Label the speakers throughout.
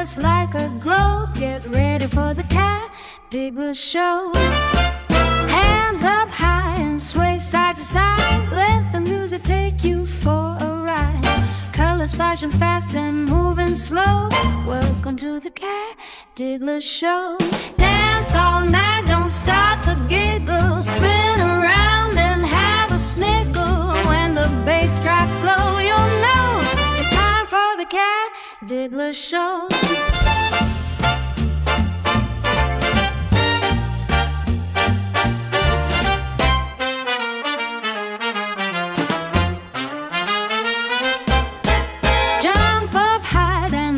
Speaker 1: just like a glow. Get ready for the cat digger show. Hands up high and sway side to side. Let the music take you for a ride. Colors flashing fast and moving slow. Welcome to the cat digger show. Dance all night, don't stop the giggle. Spin around and have a sniggle. When the bass drops low, you'll know it's time for the cat digger show.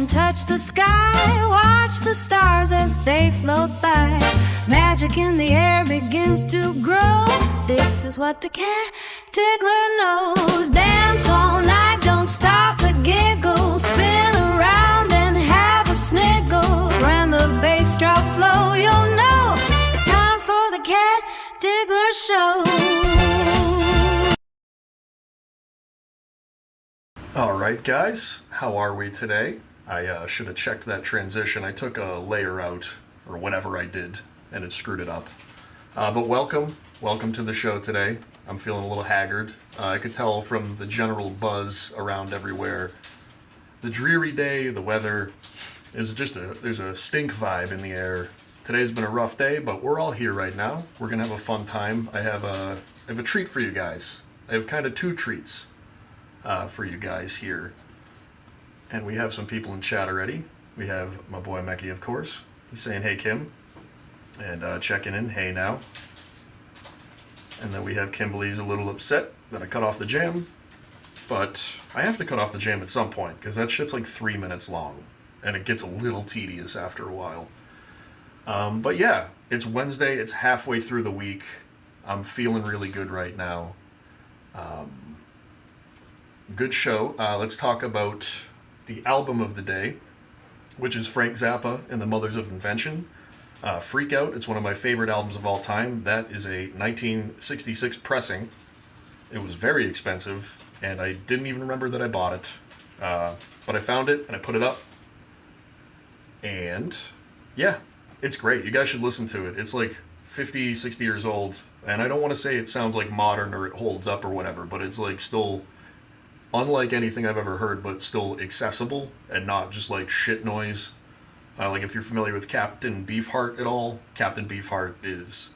Speaker 1: Touch the sky, watch the stars as they float by. Magic in the air begins to grow. This is what the cat tickler knows. Dance all night, don't stop the giggle. Spin around and have a sniggle. When the bass drops low, you'll know it's time for the cat tickler show.
Speaker 2: Alright guys, how are we today? I should have checked that transition. I took a layer out, or whatever I did, and it screwed it up. But welcome to the show today. I'm feeling a little haggard. I could tell from the general buzz around everywhere. The dreary day, the weather, there's a stink vibe in the air. Today's been a rough day, but we're all here right now. We're gonna have a fun time. I have a treat for you guys. I have kind of two treats for you guys here. And we have some people in chat already. We have my boy Mecky, of course. He's saying, hey, Kim. And checking in, hey, now. And then we have Kimberly's a little upset that I cut off the jam. But I have to cut off the jam at some point, because that shit's like 3 minutes long. And it gets a little tedious after a while. But yeah, it's Wednesday. It's halfway through the week. I'm feeling really good right now. Good show. Let's talk about the album of the day, which is Frank Zappa and the Mothers of Invention. Freak Out, it's one of my favorite albums of all time. That is a 1966 pressing. It was very expensive, and I didn't even remember that I bought it. But I found it, and I put it up. And, yeah, it's great. You guys should listen to it. It's like 50, 60 years old, and I don't want to say it sounds like modern or it holds up or whatever, but it's like still unlike anything I've ever heard, but still accessible and not just like shit noise. Like if you're familiar with Captain Beefheart at all, Captain Beefheart is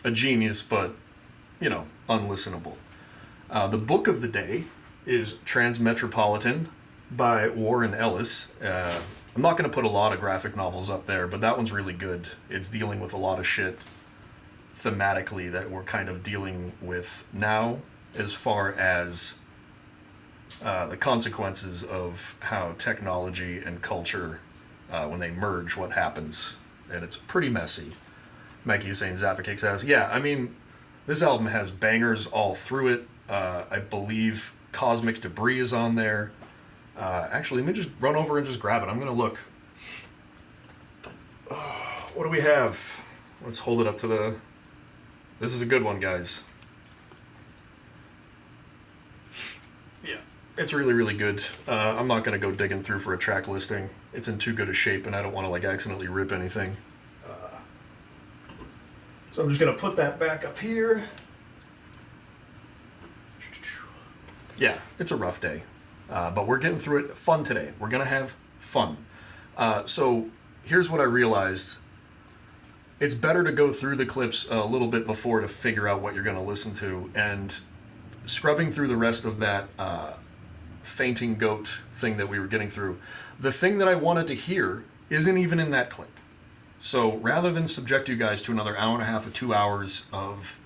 Speaker 2: a genius, but, you know, unlistenable. The book of the day is Transmetropolitan by Warren Ellis. I'm not going to put a lot of graphic novels up there, but that one's really good. It's dealing with a lot of shit thematically that we're kind of dealing with now, as far as the consequences of how technology and culture, when they merge, what happens. And it's pretty messy. Maggie is saying Zappa kicks ass. Yeah, I mean, this album has bangers all through it. I believe Cosmic Debris is on there. Actually, let me just run over and just grab it. I'm going to look. What do we have? Let's hold it up to the... This is a good one, guys. It's really, really good. I'm not going to go digging through for a track listing. It's in too good a shape, and I don't want to like accidentally rip anything. So I'm just going to put that back up here. Yeah, it's a rough day. But we're getting through it fun today. We're going to have fun. So here's what I realized. It's better to go through the clips a little bit before to figure out what you're going to listen to. And scrubbing through the rest of that... Fainting Goat thing that we were getting through, the thing that I wanted to hear isn't even in that clip. So rather than subject you guys to another hour and a half or 2 hours of,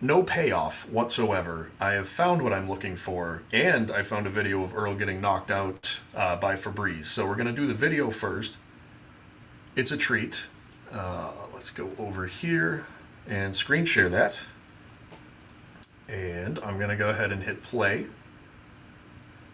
Speaker 2: no payoff whatsoever, I have found what I'm looking for, and I found a video of Earl getting knocked out by Febreeze. So we're going to do the video first. It's a treat. Let's go over here and screen share that. And I'm going to go ahead and hit play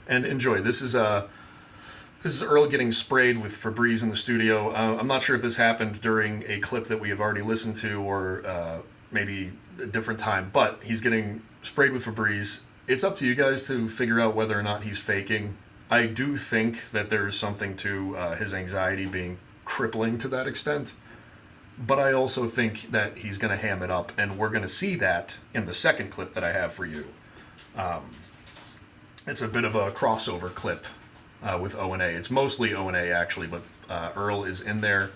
Speaker 2: and enjoy. This is Earl getting sprayed with Febreeze in the studio. I'm not sure if this happened during a clip that we have already listened to or maybe a different time, but he's getting sprayed with Febreeze. It's up to you guys to figure out whether or not he's faking. I do think that there is something to his anxiety being crippling to that extent. But I also think that he's going to ham it up, and we're going to see that in the second clip that I have for you. It's a bit of a crossover clip with O&A. It's mostly O&A, actually, but Earl is in there.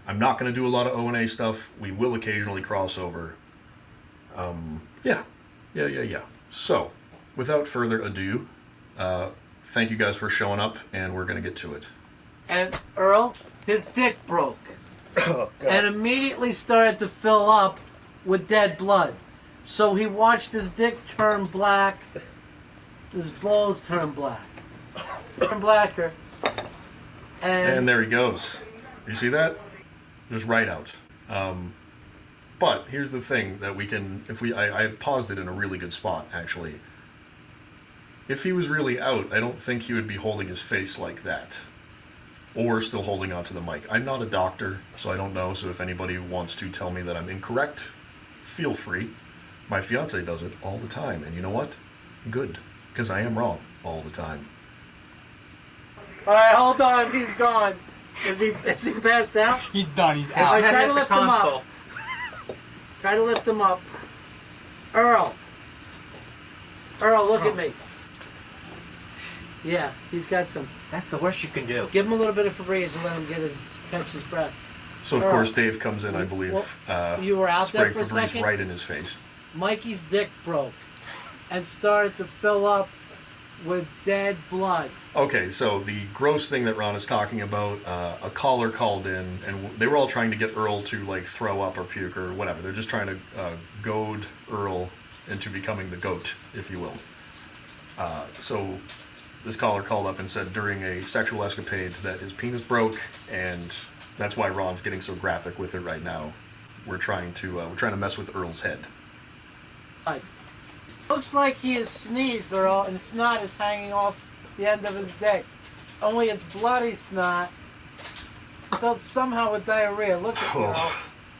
Speaker 2: I'm not going to do a lot of O&A stuff. We will occasionally cross over. Yeah. So, without further ado, thank you guys for showing up, and we're going to get to it.
Speaker 3: And Earl, his dick broke. And immediately started to fill up with dead blood. So he watched his dick turn black, his balls turn black. Turn blacker.
Speaker 2: And there he goes. You see that? Just right out. But here's the thing that we can, I paused it in a really good spot, actually. If he was really out, I don't think he would be holding his face like that. Or still holding onto the mic. I'm not a doctor, so I don't know, so if anybody wants to tell me that I'm incorrect, feel free. My fiance does it all the time, and you know what? Good, because I am wrong all the time.
Speaker 3: Alright, hold on, he's gone. Is he passed out?
Speaker 4: He's done, he's out.
Speaker 3: Alright, try to lift him up. Try to lift him up. Earl, look at me. Yeah, he's got some.
Speaker 4: That's the worst you can do.
Speaker 3: Give him a little bit of Febreeze and let him catch his breath.
Speaker 2: So of course Dave comes in, I believe,
Speaker 3: you were out there
Speaker 2: spraying
Speaker 3: for a
Speaker 2: Febreeze
Speaker 3: second?
Speaker 2: right in his face.
Speaker 3: Mikey's dick broke and started to fill up with dead blood.
Speaker 2: Okay, so the gross thing that Ron is talking about, a caller called in, and they were all trying to get Earl to like throw up or puke or whatever. They're just trying to goad Earl into becoming the goat, if you will. So this caller called up and said during a sexual escapade that his penis broke, and that's why Ron's getting so graphic with it right now. We're trying to mess with Earl's head.
Speaker 3: Looks like he has sneezed, Earl, and snot is hanging off the end of his dick. Only it's bloody snot. Filled somehow with diarrhea. Look at me, Earl.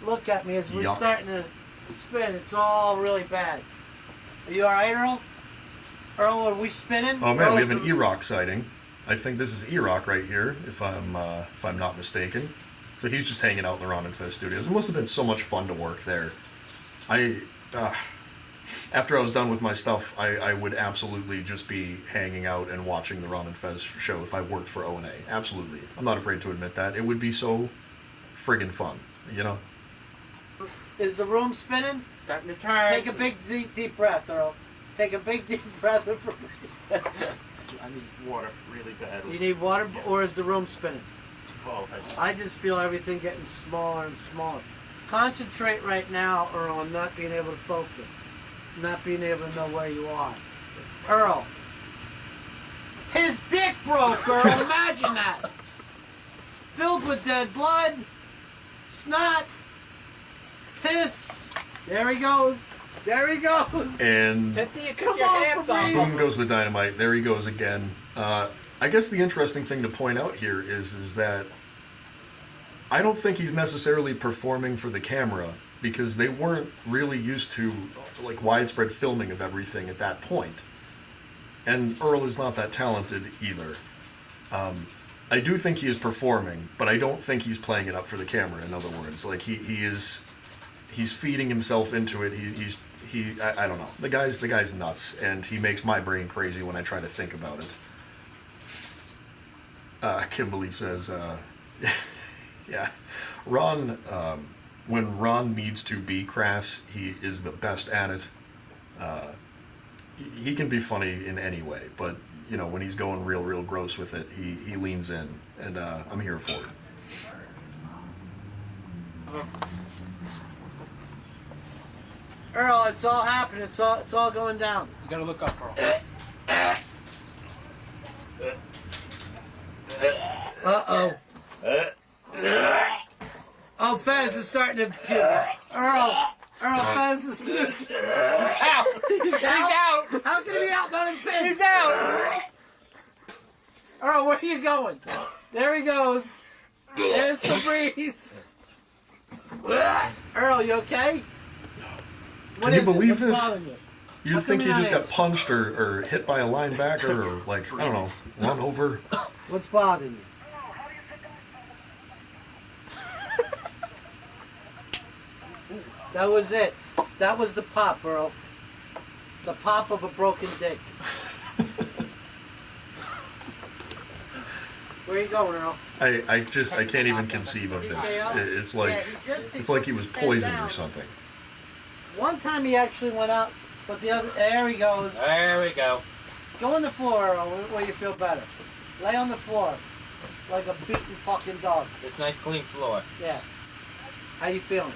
Speaker 3: Look at me as we're
Speaker 2: Yuck.
Speaker 3: starting to spin. It's all really bad. Are you alright, Earl? Earl, are we spinning?
Speaker 2: Oh man,
Speaker 3: Earl,
Speaker 2: we have an E-Rock sighting. I think this is E-Rock right here, if I'm not mistaken. So he's just hanging out in the Ron and Fez studios. It must have been so much fun to work there. After I was done with my stuff, I would absolutely just be hanging out and watching the Ron and Fez show if I worked for O&A. Absolutely. I'm not afraid to admit that. It would be so friggin' fun, you know?
Speaker 3: Is the room spinning?
Speaker 4: Starting to turn.
Speaker 3: Take a big, deep breath, Earl. Take a big, deep breath of
Speaker 5: I need water really bad.
Speaker 3: You need water, or is the room spinning?
Speaker 5: It's both.
Speaker 3: I just feel everything getting smaller and smaller. Concentrate right now, Earl, on not being able to focus. Not being able to know where you are. Earl. His dick broke, Earl. Imagine that. Filled with dead blood, snot, piss. There he goes. There he goes.
Speaker 2: And
Speaker 4: Let's see you
Speaker 3: Come
Speaker 4: put your
Speaker 3: on,
Speaker 4: hands on
Speaker 3: Febreeze.
Speaker 2: boom goes the dynamite. There he goes again. I guess the interesting thing to point out here is that I don't think he's necessarily performing for the camera, because they weren't really used to like widespread filming of everything at that point. And Earl is not that talented either. I do think he is performing, but I don't think he's playing it up for the camera. In other words, like he's feeding himself into it. I don't know. The guy's nuts, and he makes my brain crazy when I try to think about it. Kimberly says, yeah, Ron. When Ron needs to be crass, he is the best at it. He can be funny in any way, but you know, when he's going real gross with it, he leans in, and I'm here for it.
Speaker 3: Earl, it's all happening. It's all going down.
Speaker 4: You gotta look up, Earl.
Speaker 3: Uh-oh. Oh, Fez is starting to puke. Earl, Fez is puking.
Speaker 4: Out! He's out!
Speaker 3: How can he be out on his pants?
Speaker 4: He's out!
Speaker 3: Earl, where are you going? There he goes. There's Febreeze. Earl, you okay?
Speaker 2: Can you believe
Speaker 3: What's
Speaker 2: this?
Speaker 3: bothering you?
Speaker 2: You'd
Speaker 3: How
Speaker 2: think
Speaker 3: come
Speaker 2: he
Speaker 3: you're
Speaker 2: just
Speaker 3: not
Speaker 2: got punched or hit by a linebacker or, like, I don't know, run over.
Speaker 3: What's bothering you? That was it. That was the pop, Earl. The pop of a broken dick. Where you going, Earl?
Speaker 2: I can't even conceive of this. It's like he was poisoned or something.
Speaker 3: One time he actually went out, but the other, there he goes.
Speaker 4: There we go.
Speaker 3: Go on the floor, Earl, where you feel better. Lay on the floor, like a beaten fucking dog.
Speaker 4: This nice clean floor.
Speaker 3: Yeah. How you feeling?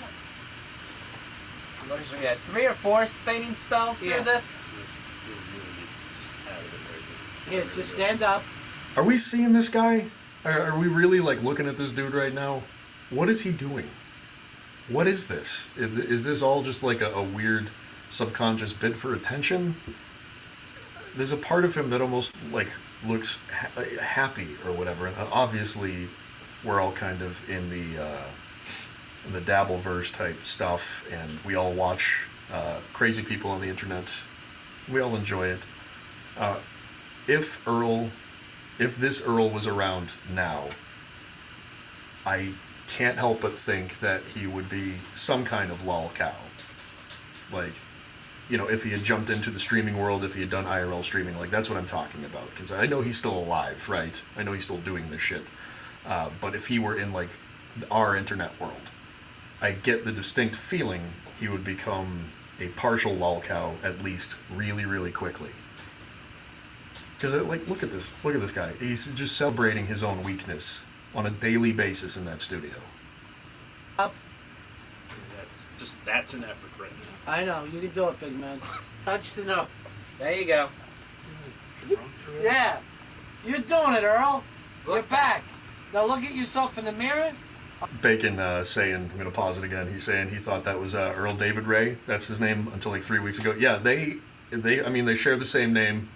Speaker 4: We had 3 or 4 fainting spells through
Speaker 3: Yeah.
Speaker 4: this.
Speaker 3: Here, just stand up.
Speaker 2: Are we seeing this guy? Are we really, like, looking at this dude right now? What is he doing? What is this? Is this all just like a weird subconscious bid for attention? There's a part of him that almost, like, looks happy or whatever, and obviously we're all kind of in the Dabbleverse type stuff, and we all watch crazy people on the internet. We all enjoy it. If this Earl was around now, I can't help but think that he would be some kind of lol cow. Like, you know, if he had jumped into the streaming world, if he had done IRL streaming, like, that's what I'm talking about. Because I know he's still alive, right? I know he's still doing this shit. But if he were in, like, our internet world, I get the distinct feeling he would become a partial lol cow, at least really, really quickly. Because, like, look at this guy. He's just celebrating his own weakness on a daily basis in that studio.
Speaker 3: Up.
Speaker 5: That's an effort right now.
Speaker 3: I know, you can do it, big man. Touch the nose.
Speaker 4: There you go.
Speaker 3: Yeah. You're doing it, Earl. You're back. Now look at yourself in the mirror.
Speaker 2: Bacon saying, I'm going to pause it again, he's saying he thought that was Earl David Ray. That's his name until like 3 weeks ago. Yeah, they share the same name.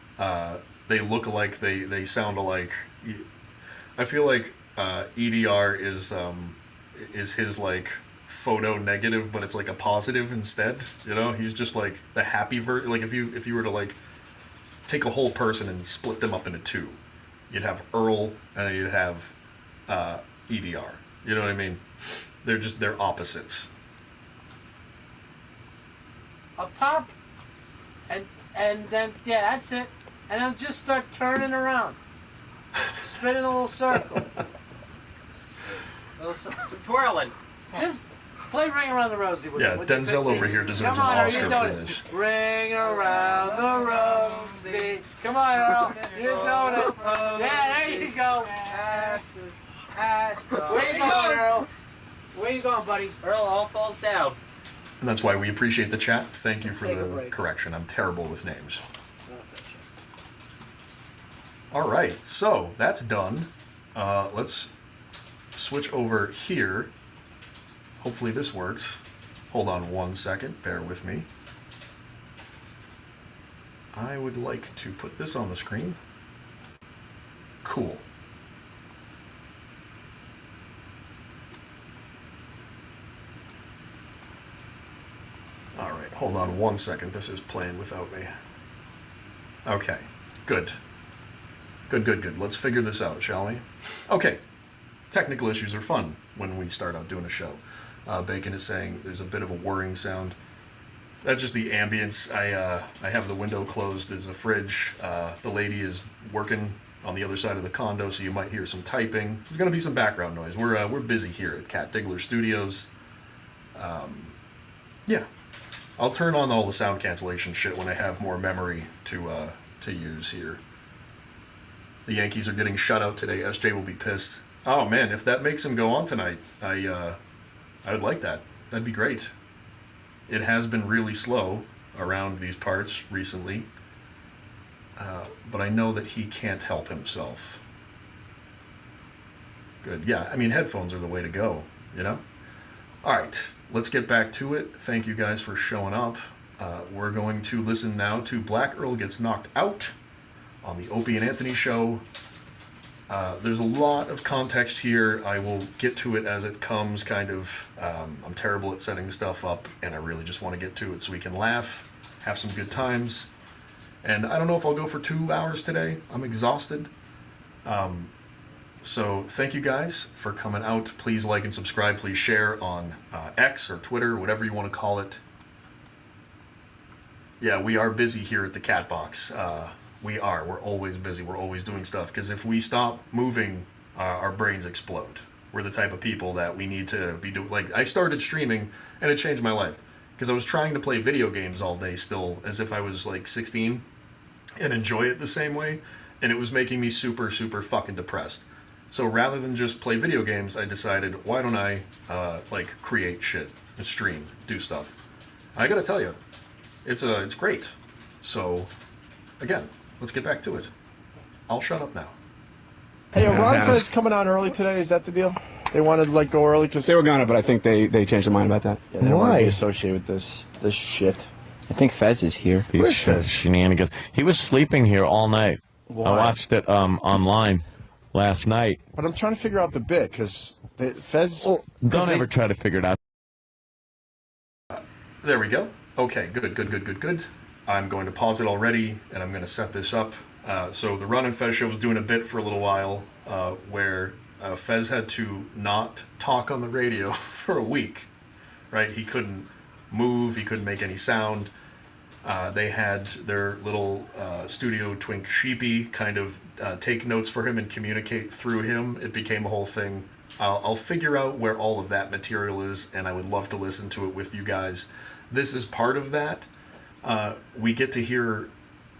Speaker 2: They look alike. They sound alike. I feel like EDR is his, like, photo negative, but it's like a positive instead. You know, he's just like the happy like if you were to, like, take a whole person and split them up into two, you'd have Earl and then you'd have EDR. You know what I mean? They're opposites.
Speaker 3: Up top. And then, yeah, that's it. And then just start turning around. Spin in a little circle.
Speaker 4: Some twirling.
Speaker 3: Just play Ring Around the Rosie with
Speaker 2: Yeah,
Speaker 3: with your
Speaker 2: Denzel
Speaker 3: good
Speaker 2: over
Speaker 3: seat.
Speaker 2: here deserves
Speaker 3: Come
Speaker 2: an
Speaker 3: on,
Speaker 2: Oscar
Speaker 3: Earl,
Speaker 2: for
Speaker 3: you're doing
Speaker 2: this.
Speaker 3: it. Ring around the Rosie. Come on, Earl. You're doing it. Yeah, there you go. Where you going, Earl? Where you going, buddy?
Speaker 4: Earl all falls down.
Speaker 2: And that's why we appreciate the chat. Thank you
Speaker 3: Let's
Speaker 2: for
Speaker 3: take a
Speaker 2: the
Speaker 3: break.
Speaker 2: correction. I'm terrible with names. All right, so that's done. Let's switch over here. Hopefully this works. Hold on 1 second. Bear with me. I would like to put this on the screen. Cool. All right, hold on 1 second. This is playing without me. Okay, good. Good. Let's figure this out, shall we? Okay. Technical issues are fun when we start out doing a show. Bacon is saying there's a bit of a whirring sound. That's just the ambience. I have the window closed as a fridge. The lady is working on the other side of the condo, so you might hear some typing. There's going to be some background noise. We're busy here at Cat Diggler Studios. Yeah. I'll turn on all the sound cancellation shit when I have more memory to use here. The Yankees are getting shut out today. SJ will be pissed. Oh man, if that makes him go on tonight, I would like that. That'd be great. It has been really slow around these parts recently, but I know that he can't help himself. Good. Yeah, I mean, headphones are the way to go, you know? All right, let's get back to it. Thank you guys for showing up. We're going to listen now to Black Earl Gets Knocked Out on the Opie and Anthony show. There's a lot of context here. I will get to it as it comes, kind of. I'm terrible at setting stuff up, and I really just want to get to it so we can laugh. have some good times. And I don't know if I'll go for 2 hours today. I'm exhausted. So thank you guys for coming out. Please like and subscribe. Please share on X or Twitter, whatever you want to call it. Yeah, we are busy here at the Cat Box. We are. We're always busy. We're always doing stuff. Because if we stop moving, our brains explode. We're the type of people that we need to be doing. Like, I started streaming, and it changed my life. Because I was trying to play video games all day still, as if I was, like, 16, and enjoy it the same way. And it was making me super, super fucking depressed. So rather than just play video games, I decided, why don't I, create shit and stream, do stuff. I gotta tell you, it's great. So, again, let's get back to it. I'll shut up now.
Speaker 6: Hey, Ron Fez coming on early today. Is that the deal? They wanted to go early because
Speaker 7: they were gonna, but I think they changed their mind about that.
Speaker 6: Yeah, they don't want to be associated with this shit.
Speaker 8: I think Fez is here.
Speaker 9: These shenanigans. He was sleeping here all night.
Speaker 6: Why?
Speaker 9: I watched it online last night.
Speaker 6: But I'm trying to figure out the bit because Fez.
Speaker 9: Well, don't ever try to figure it out.
Speaker 2: There we go. Okay, good. I'm going to pause it already, and I'm going to set this up. So the Ron and Fez show was doing a bit for a little while where Fez had to not talk on the radio for a week, right? He couldn't move, he couldn't make any sound. They had their little studio twink Sheepy kind of take notes for him and communicate through him. It became a whole thing. I'll figure out where all of that material is, and I would love to listen to it with you guys. This is part of that. We get to hear...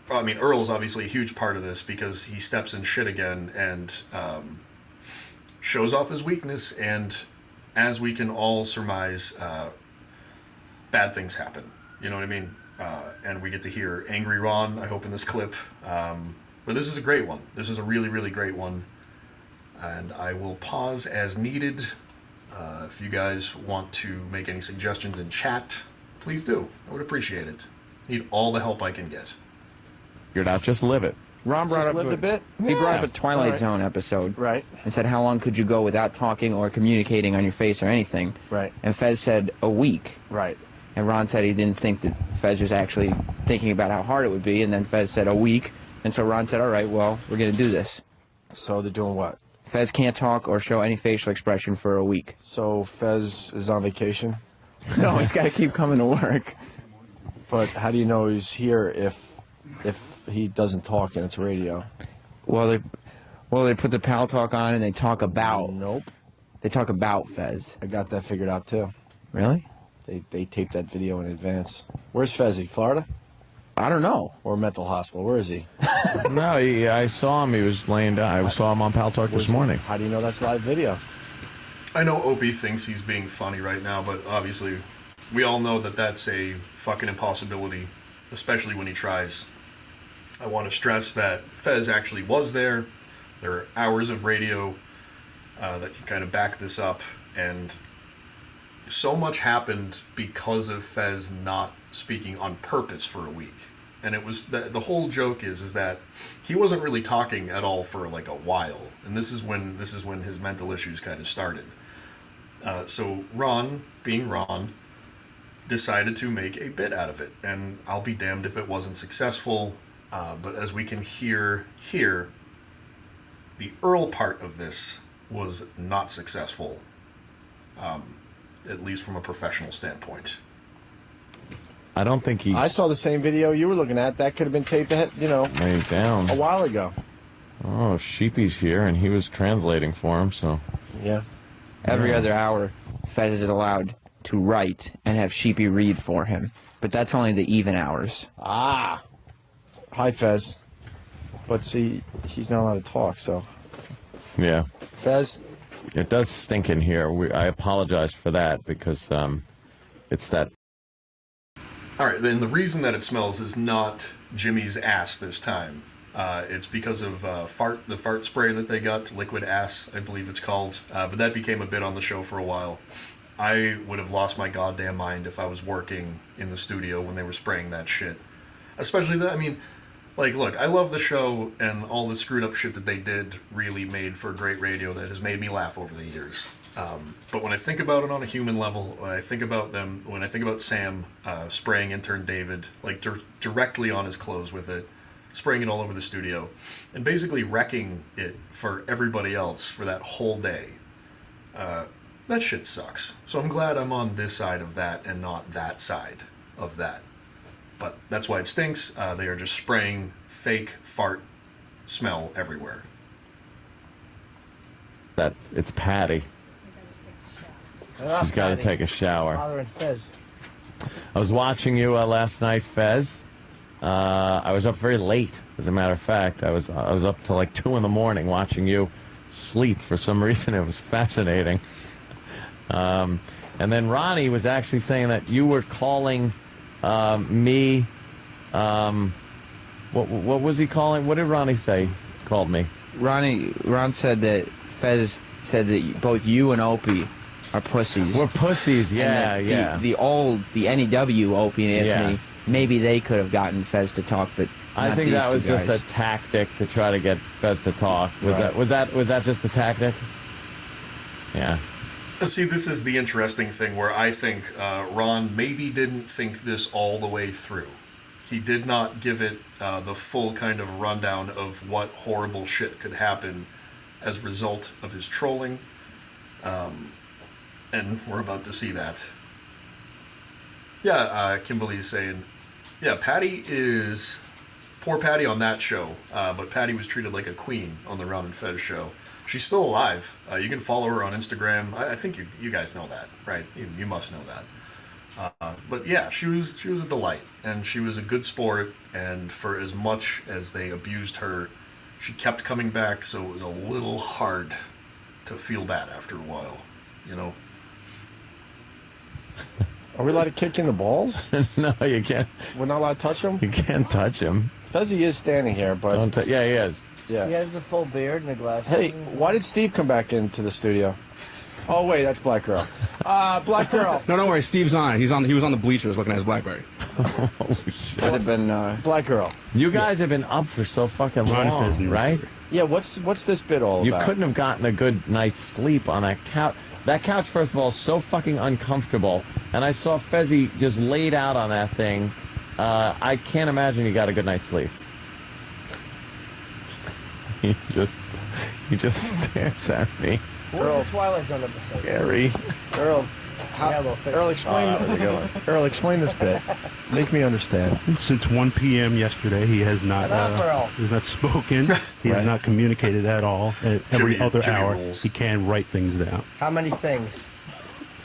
Speaker 2: I mean, Earl's obviously a huge part of this because he steps in shit again and shows off his weakness, and as we can all surmise, bad things happen. You know what I mean? And we get to hear Angry Ron, I hope, in this clip. But this is a great one. This is a really, really great one. And I will pause as needed. If you guys want to make any suggestions in chat, please do. I would appreciate it. Need all the help I can get.
Speaker 9: Figured out, just live it.
Speaker 6: Ron brought up a bit.
Speaker 8: He brought up a Twilight Zone episode.
Speaker 6: Right.
Speaker 8: And said, how long could you go without talking or communicating on your face or anything?
Speaker 6: Right.
Speaker 8: And Fez said, a week.
Speaker 6: Right.
Speaker 8: And Ron said he didn't think that Fez was actually thinking about how hard it would be. And then Fez said, a week. And so Ron said, all right, well, we're going to do this.
Speaker 6: So they're doing what?
Speaker 8: Fez can't talk or show any facial expression for a week.
Speaker 6: So Fez is on vacation?
Speaker 8: No, he's got to keep coming to work.
Speaker 6: But how do you know he's here if he doesn't talk and it's radio?
Speaker 8: Well, they put the Pal Talk on and they talk about.
Speaker 6: Nope.
Speaker 8: They talk about Fez.
Speaker 6: I got that figured out too.
Speaker 8: Really?
Speaker 6: They taped that video in advance. Where's Fezzy? Florida?
Speaker 8: I don't know.
Speaker 6: Or mental hospital? Where is he?
Speaker 9: No, I saw him. He was laying down. I saw him on Pal Talk this morning.
Speaker 6: How do you know that's live video?
Speaker 2: I know Opie thinks he's being funny right now, but obviously we all know that that's a fucking impossibility, especially when he tries. I want to stress that Fez actually was there. There are hours of radio that can kind of back this up, and so much happened because of Fez not speaking on purpose for a week. And it was the whole joke is that he wasn't really talking at all for like a while, and this is when his mental issues kind of started. So Ron, being Ron, decided to make a bit out of it, and I'll be damned if it wasn't successful. But as we can hear here, the Earl part of this was not successful, at least from a professional standpoint.
Speaker 9: I don't think he...
Speaker 6: I saw the same video you were looking at. That could have been taped ahead,
Speaker 9: laid down.
Speaker 6: a while ago.
Speaker 9: Oh, Sheepy's here, and he was translating for him, so...
Speaker 6: Yeah.
Speaker 8: Every other hour, Fez is allowed to write and have Sheepy read for him. But that's only the even hours.
Speaker 6: Ah. Hi, Fez. But see, he's not allowed to talk, so...
Speaker 9: Yeah.
Speaker 6: Fez?
Speaker 9: It does stink in here. I apologize for that, because it's that...
Speaker 2: Alright, then the reason that it smells is not Jimmy's ass this time. It's because of the fart spray that they got, liquid ass, I believe it's called. But that became a bit on the show for a while. I would have lost my goddamn mind if I was working in the studio when they were spraying that shit. Especially look, I love the show, and all the screwed up shit that they did really made for great radio that has made me laugh over the years. But when I think about it on a human level, when I think about Sam spraying intern David, like directly on his clothes with it, spraying it all over the studio, and basically wrecking it for everybody else for that whole day, that shit sucks. So I'm glad I'm on this side of that and not that side of that. But that's why it stinks. They are just spraying fake fart smell everywhere.
Speaker 9: That it's Patty. She's got to take a shower.
Speaker 3: Father and Fez.
Speaker 9: I was watching you last night, Fez. I was up very late, as a matter of fact. I was up till like 2 in the morning watching you sleep for some reason. It was fascinating. And then Ronnie was actually saying that you were calling me. What was he calling? What did Ronnie say? He called me.
Speaker 8: Ron said that Fez said that both you and Opie are pussies.
Speaker 9: We're pussies, yeah,
Speaker 8: And
Speaker 9: yeah.
Speaker 8: The NEW Opie and Anthony, maybe they could have gotten Fez to talk, but
Speaker 9: I
Speaker 8: not
Speaker 9: think
Speaker 8: these
Speaker 9: that was
Speaker 8: two
Speaker 9: just
Speaker 8: guys.
Speaker 9: a tactic to try to get Fez to talk. Was
Speaker 8: Right.
Speaker 9: that just a tactic? Yeah.
Speaker 2: See, this is the interesting thing where I think Ron maybe didn't think this all the way through. He did not give it the full kind of rundown of what horrible shit could happen as a result of his trolling. And we're about to see that. Yeah, Kimberly's saying, yeah, poor Patty on that show, but Patty was treated like a queen on the Ron and Fez show. She's still alive. You can follow her on Instagram. I think you guys know that, right? You must know that. But yeah, she was a delight, and she was a good sport. And for as much as they abused her, she kept coming back. So it was a little hard to feel bad after a while, you know.
Speaker 6: Are we allowed to kick in the balls?
Speaker 9: No, you can't.
Speaker 6: We're not allowed to touch them?
Speaker 9: You can't touch him.
Speaker 6: Fezzy is standing here, but...
Speaker 9: Yeah, he is.
Speaker 6: Yeah.
Speaker 3: He has the full beard and the glasses.
Speaker 6: Hey, why did Steve come back into the studio? Oh, wait, that's Black Girl. Black Girl.
Speaker 7: No, don't worry. Steve's on. He was on the bleachers looking at his BlackBerry.
Speaker 8: Might have been
Speaker 6: Black Girl.
Speaker 9: You guys have been up for so fucking
Speaker 7: Ron
Speaker 9: long,
Speaker 7: Fez and
Speaker 9: right?
Speaker 6: Yeah, what's this bit all
Speaker 9: You
Speaker 6: about?
Speaker 9: couldn't have gotten a good night's sleep on that couch. That couch, first of all, is so fucking uncomfortable. And I saw Fezzy just laid out on that thing. I can't imagine he got a good night's sleep. He just stares at me.
Speaker 3: What's the Twilight Zone episode?
Speaker 9: Scary.
Speaker 6: Earl,
Speaker 3: Earl,
Speaker 6: explain this bit. Make me understand.
Speaker 10: Since 1 p.m. yesterday, he has not spoken. He has not communicated at all. At every other
Speaker 2: Jimmy
Speaker 10: hour,
Speaker 2: rules.
Speaker 10: he can write things down.
Speaker 3: How many things?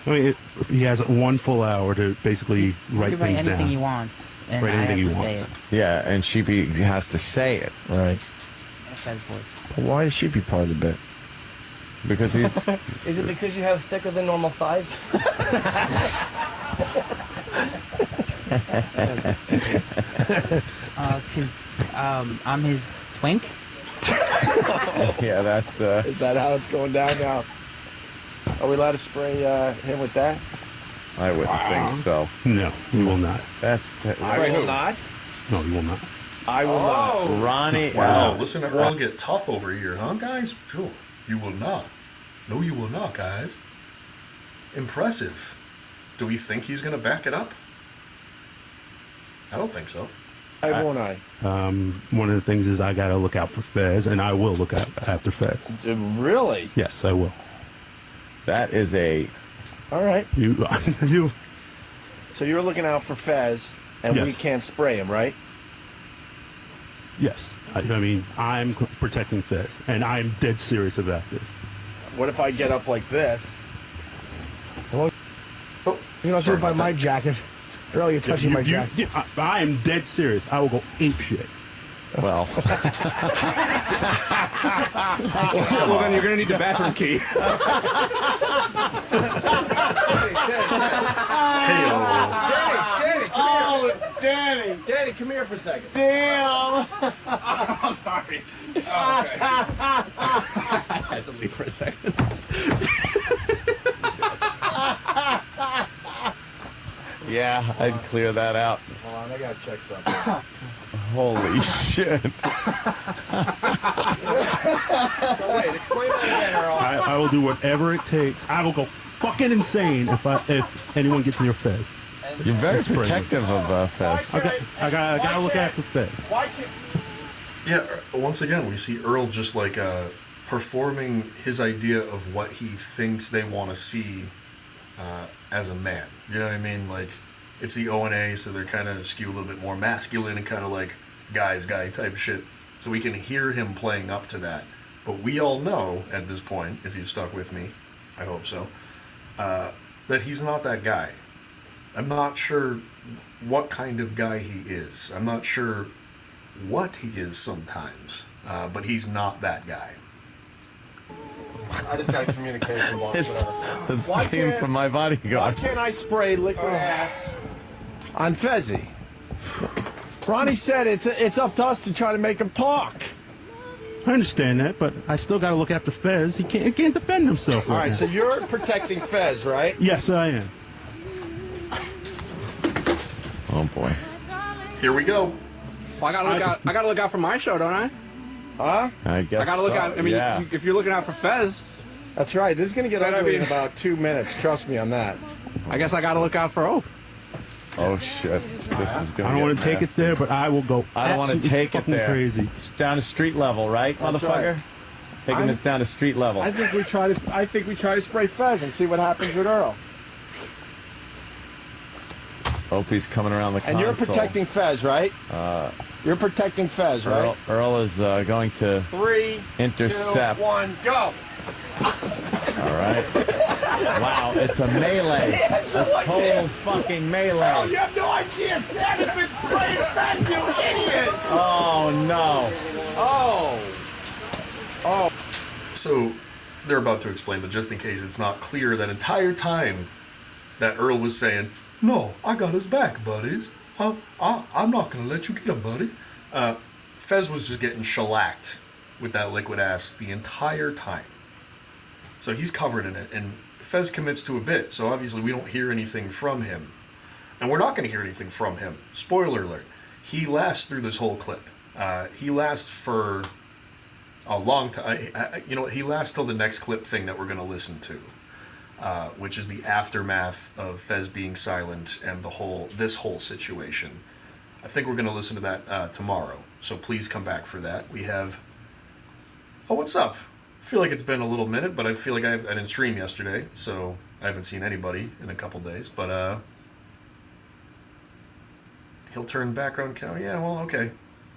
Speaker 10: I mean, he has 1 full hour to basically write
Speaker 11: He can write
Speaker 10: things
Speaker 11: anything
Speaker 10: down.
Speaker 11: he wants, and
Speaker 10: Write
Speaker 11: I have
Speaker 10: anything
Speaker 11: to
Speaker 10: he
Speaker 11: say
Speaker 10: wants.
Speaker 11: it
Speaker 9: Yeah, and she has to say it.
Speaker 6: Right.
Speaker 11: in a Fez voice.
Speaker 6: Why does she be part of the bit?
Speaker 9: Because he's...
Speaker 3: Is it because you have thicker than normal thighs?
Speaker 11: Because I'm his twink.
Speaker 9: Yeah, that's the...
Speaker 6: Is that how it's going down now? Are we allowed to spray him with that?
Speaker 9: I wouldn't think so.
Speaker 10: No, he will not.
Speaker 6: I will not.
Speaker 10: No, he will not.
Speaker 6: I will not.
Speaker 9: Ronnie...
Speaker 2: Wow, listen to Earl get tough over here, huh, guys? Sure. You will not. No, you will not, guys. Impressive. Do we think he's going to back it up? I don't think so.
Speaker 6: I won't I?
Speaker 10: One of the things is I got to look out for Fez, and I will look out after Fez.
Speaker 6: Really?
Speaker 10: Yes, I will.
Speaker 9: That is a...
Speaker 6: All right.
Speaker 10: You
Speaker 6: So you're looking out for Fez, and we
Speaker 10: Yes.
Speaker 6: can't spray him, right?
Speaker 10: Yes. I mean, I'm protecting Fez, and I'm dead serious about this.
Speaker 6: What if I get up like this?
Speaker 2: Oh,
Speaker 3: You don't do it by my jacket. Earl, you're touching my jacket.
Speaker 10: I am dead serious. I will go ape shit.
Speaker 9: Well...
Speaker 7: Well, then you're going to need the bathroom key.
Speaker 6: Danny, come here for a second.
Speaker 7: I'm sorry. Oh, okay. I had to leave for a second.
Speaker 9: Yeah, I'd clear that out.
Speaker 6: Hold on, I gotta check something.
Speaker 9: Holy shit.
Speaker 6: So wait, explain that again, Earl.
Speaker 10: I will do whatever it takes. I will go fucking insane if anyone gets near Fez.
Speaker 9: You're very
Speaker 10: That's crazy.
Speaker 9: protective of Fez.
Speaker 10: I gotta look after Fez.
Speaker 6: Why can't...
Speaker 2: Yeah, once again, we see Earl just like performing his idea of what he thinks they want to see as a man. You know what I mean? Like, it's the O&A, so they're kind of skew a little bit more masculine and kind of like guy type shit. So we can hear him playing up to that. But we all know at this point, if you've stuck with me, I hope so, that he's not that guy. I'm not sure what kind of guy he is. I'm not sure what he is sometimes, but he's not that guy.
Speaker 6: I just gotta communicate with him.
Speaker 9: It's the
Speaker 6: Why
Speaker 9: theme
Speaker 6: can't-
Speaker 9: from my
Speaker 6: Why
Speaker 9: bodyguard.
Speaker 6: can't I spray liquid ass on Fezzy? Ronnie said it's up to us to try to make him talk.
Speaker 10: I understand that, but I still gotta look after Fez. He can't defend himself.
Speaker 6: All
Speaker 10: Right
Speaker 6: right,
Speaker 10: now.
Speaker 6: so you're protecting Fez, right?
Speaker 10: Yes, I am.
Speaker 9: Oh boy.
Speaker 2: Here we go.
Speaker 7: Well, I gotta look out for my show, don't I?
Speaker 6: Huh?
Speaker 9: I guess
Speaker 7: I gotta look
Speaker 9: so,
Speaker 7: out. I mean,
Speaker 9: yeah.
Speaker 7: if you're looking out for Fez,
Speaker 6: That's right. This is gonna get
Speaker 7: But I
Speaker 6: ugly in
Speaker 7: mean-
Speaker 6: about 2 minutes. Trust me on that.
Speaker 7: I guess I gotta look out for Oak.
Speaker 9: Oh shit. This is
Speaker 10: I
Speaker 9: gonna
Speaker 10: don't want to take it there, but I will go.
Speaker 9: I don't want to
Speaker 10: absolutely
Speaker 9: take it
Speaker 10: fucking
Speaker 9: there.
Speaker 10: Crazy.
Speaker 9: It's down to street level, right,
Speaker 6: That's
Speaker 9: motherfucker?
Speaker 6: right.
Speaker 9: Taking
Speaker 6: I'm-
Speaker 9: this down to street level.
Speaker 6: I think we try to spray Fez and see what happens with Earl.
Speaker 9: Opie's coming around the
Speaker 6: And
Speaker 9: console.
Speaker 6: you're protecting Fez, right? You're protecting Fez, right?
Speaker 9: Earl is going to
Speaker 6: 3,
Speaker 9: intercept.
Speaker 6: 2, 1, go!
Speaker 9: All right. Wow, it's a melee. A total fucking melee.
Speaker 6: Oh, you have no idea! Sam has been spraying Fez, you idiot!
Speaker 9: Oh no.
Speaker 6: Oh.
Speaker 2: So they're about to explain, but just in case it's not clear, that entire time that Earl was saying, "No, I got his back, buddies. I'm not gonna let you get him, buddies." Fez was just getting shellacked with that liquid ass the entire time. So he's covered in it, and Fez commits to a bit, so obviously we don't hear anything from him. And we're not going to hear anything from him. Spoiler alert. He lasts through this whole clip. He lasts for a long time. You know what? He lasts till the next clip thing that we're going to listen to, which is the aftermath of Fez being silent and this whole situation. I think we're going to listen to that tomorrow, so please come back for that. We have... Oh, what's up? I feel like it's been a little minute, but I feel like I didn't stream yesterday, so I haven't seen anybody in a couple days. But he'll turn background count. Yeah, well, okay,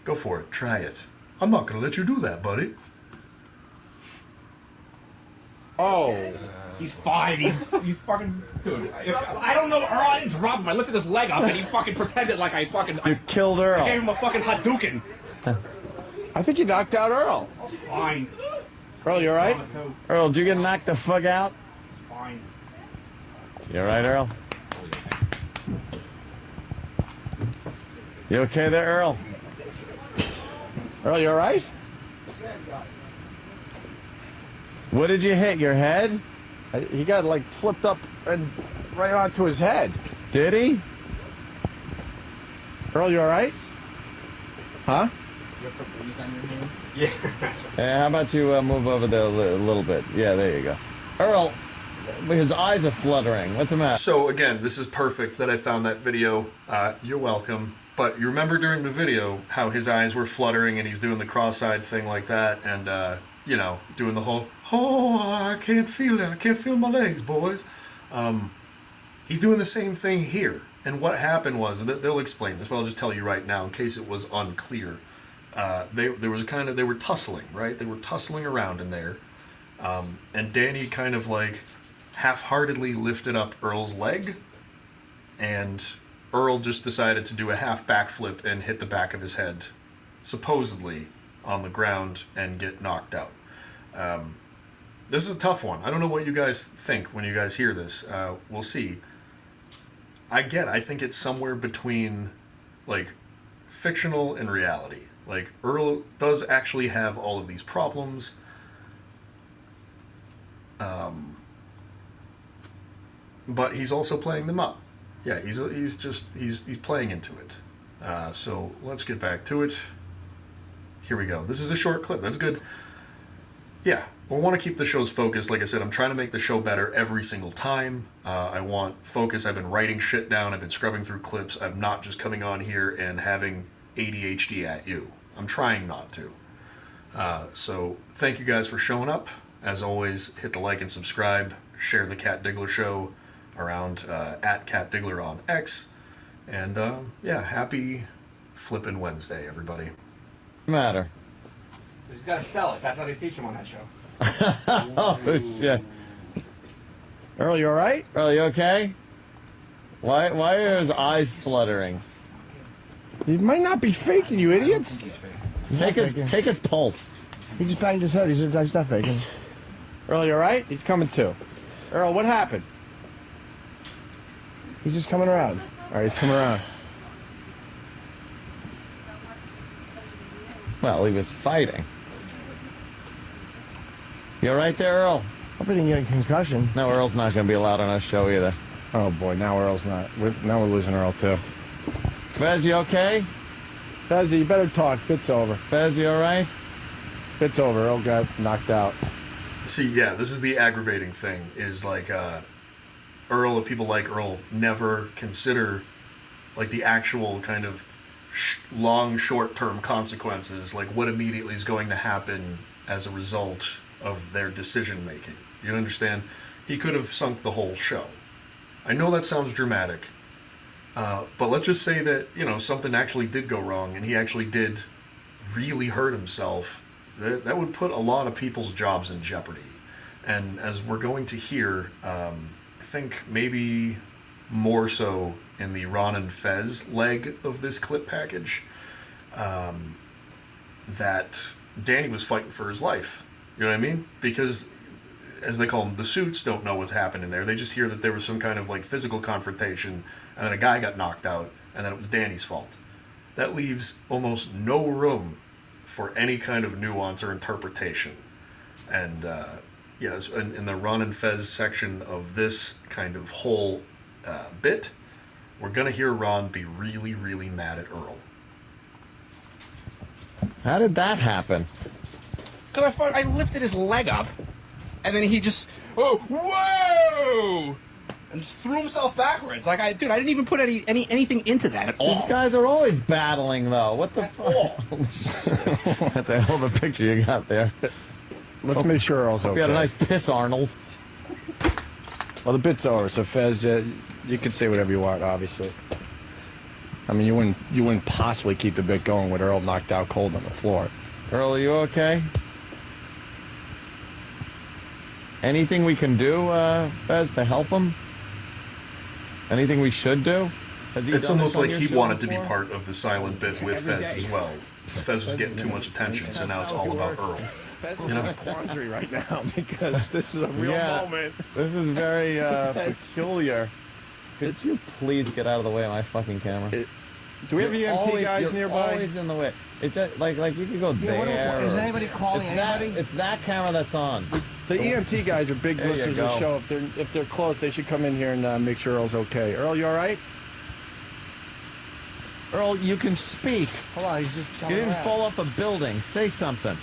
Speaker 2: go for it. Try it. I'm not gonna let you do that, buddy.
Speaker 6: Oh.
Speaker 7: He's fine. He's fucking dude. I don't know. Earl, I didn't drop him. I lifted his leg up and he fucking pretended like I
Speaker 9: You killed Earl.
Speaker 7: gave him a fucking Hadouken.
Speaker 6: I think you knocked out Earl.
Speaker 7: Fine.
Speaker 6: Earl, you alright?
Speaker 9: Earl, did you get knocked the fuck out?
Speaker 7: Fine.
Speaker 9: You alright, Earl? You okay there, Earl?
Speaker 6: Earl, you alright?
Speaker 9: What did you hit? Your head?
Speaker 6: He got like flipped up and right onto his head.
Speaker 9: Did he?
Speaker 6: Earl, you alright? Huh?
Speaker 9: How about you move over there a little bit? Yeah, there you go. Earl, his eyes are fluttering. What's the matter?
Speaker 2: So again, this is perfect that I found that video. You're welcome. But you remember during the video how his eyes were fluttering and he's doing the cross-eyed thing like that, and you know, doing the whole, "Oh, I can't feel it. I can't feel my legs, boys." He's doing the same thing here. And what happened was, they'll explain this, but I'll just tell you right now in case it was unclear. They were tussling, right? They were tussling around in there, and Danny kind of like half-heartedly lifted up Earl's leg, and Earl just decided to do a half backflip and hit the back of his head, supposedly on the ground, and get knocked out. This is a tough one. I don't know what you guys think when you guys hear this. We'll see. Again, I think it's somewhere between like fictional and reality. Like, Earl does actually have all of these problems. But he's also playing them up. yeah, he's playing into it. So let's get back to it. Here we go. This is a short clip. That's good. Yeah, we want to keep the show's focus. Like I said, I'm trying to make the show better every single time. I want focus. I've been writing shit down. I've been scrubbing through clips. I'm not just coming on here and having ADHD at you. I'm trying not to. So thank you guys for showing up. As always, hit the like and subscribe. Share the Cat Diggler Show around at Cat Diggler on X. And yeah, happy flippin' Wednesday, everybody.
Speaker 9: Matter.
Speaker 7: He's got to sell it. That's how they teach him on that show.
Speaker 9: Oh, shit.
Speaker 6: Earl, you all right?
Speaker 9: Earl, you okay? Why are his eyes fluttering?
Speaker 6: He might not be faking, you idiots.
Speaker 9: Take his pulse.
Speaker 6: He just banged his head. He's not faking. Earl, you all right? He's coming too. Earl, what happened? He's just coming around. All right, he's coming around.
Speaker 9: Well, he was fighting. You all right there, Earl?
Speaker 6: Hope he didn't get a concussion.
Speaker 9: No, Earl's not going to be allowed on our show either.
Speaker 6: Oh boy, now Earl's not. Now we're losing Earl too.
Speaker 9: Fez, you okay?
Speaker 6: Fez, you better talk. Bit's over.
Speaker 9: Fez, you all right?
Speaker 6: Bit's over. Earl got knocked out.
Speaker 2: See, yeah, this is the aggravating thing, is like, Earl, people like Earl, never consider, like, the actual kind of long, short-term consequences, like what immediately is going to happen as a result of their decision-making. You understand? He could have sunk the whole show. I know that sounds dramatic, but let's just say that, you know, something actually did go wrong, and he actually did really hurt himself. That would put a lot of people's jobs in jeopardy. And as we're going to hear, I think maybe more so in the Ron and Fez leg of this clip package, that Danny was fighting for his life. You know what I mean? Because, as they call them, the suits don't know what's happening there. They just hear that there was some kind of like physical confrontation, and then a guy got knocked out, and then it was Danny's fault. That leaves almost no room for any kind of nuance or interpretation. And yes, in the Ron and Fez section of this kind of whole bit, we're going to hear Ron be really, really mad at Earl.
Speaker 9: How did that happen?
Speaker 7: Because I lifted his leg up, and then he just, whoa! And just threw himself backwards. Like, I didn't even put anything into that at all.
Speaker 9: These guys are always battling, though. What the fuck? That's a hell of a picture you got there.
Speaker 6: Let's make sure Earl's okay.
Speaker 9: You had a nice piss, Arnold.
Speaker 6: Well, the bit's over, so Fez, you can say whatever you want, obviously. I mean, you wouldn't possibly keep the bit going with Earl knocked out cold on the floor.
Speaker 9: Earl, are you okay? Anything we can do, Fez, to help him? Anything we should do?
Speaker 2: It's almost like he wanted to be part of the silent bit with Fez as well. Fez was getting too much attention, so now it's all about Earl.
Speaker 6: Fez is in a quandary right now because this is a real moment.
Speaker 9: This is very peculiar. Could you please get out of the way of my fucking camera?
Speaker 6: Do we have EMT guys nearby?
Speaker 9: Always in the way. It's just, like you could go there.
Speaker 3: Is anybody calling anybody?
Speaker 9: It's that camera that's on.
Speaker 6: The EMT guys are big listeners of the show. If they're close, they should come in here and make sure Earl's okay. Earl, you all right?
Speaker 9: Earl, you can speak.
Speaker 3: Hold on, he's just
Speaker 9: You didn't fall off a building. Say something.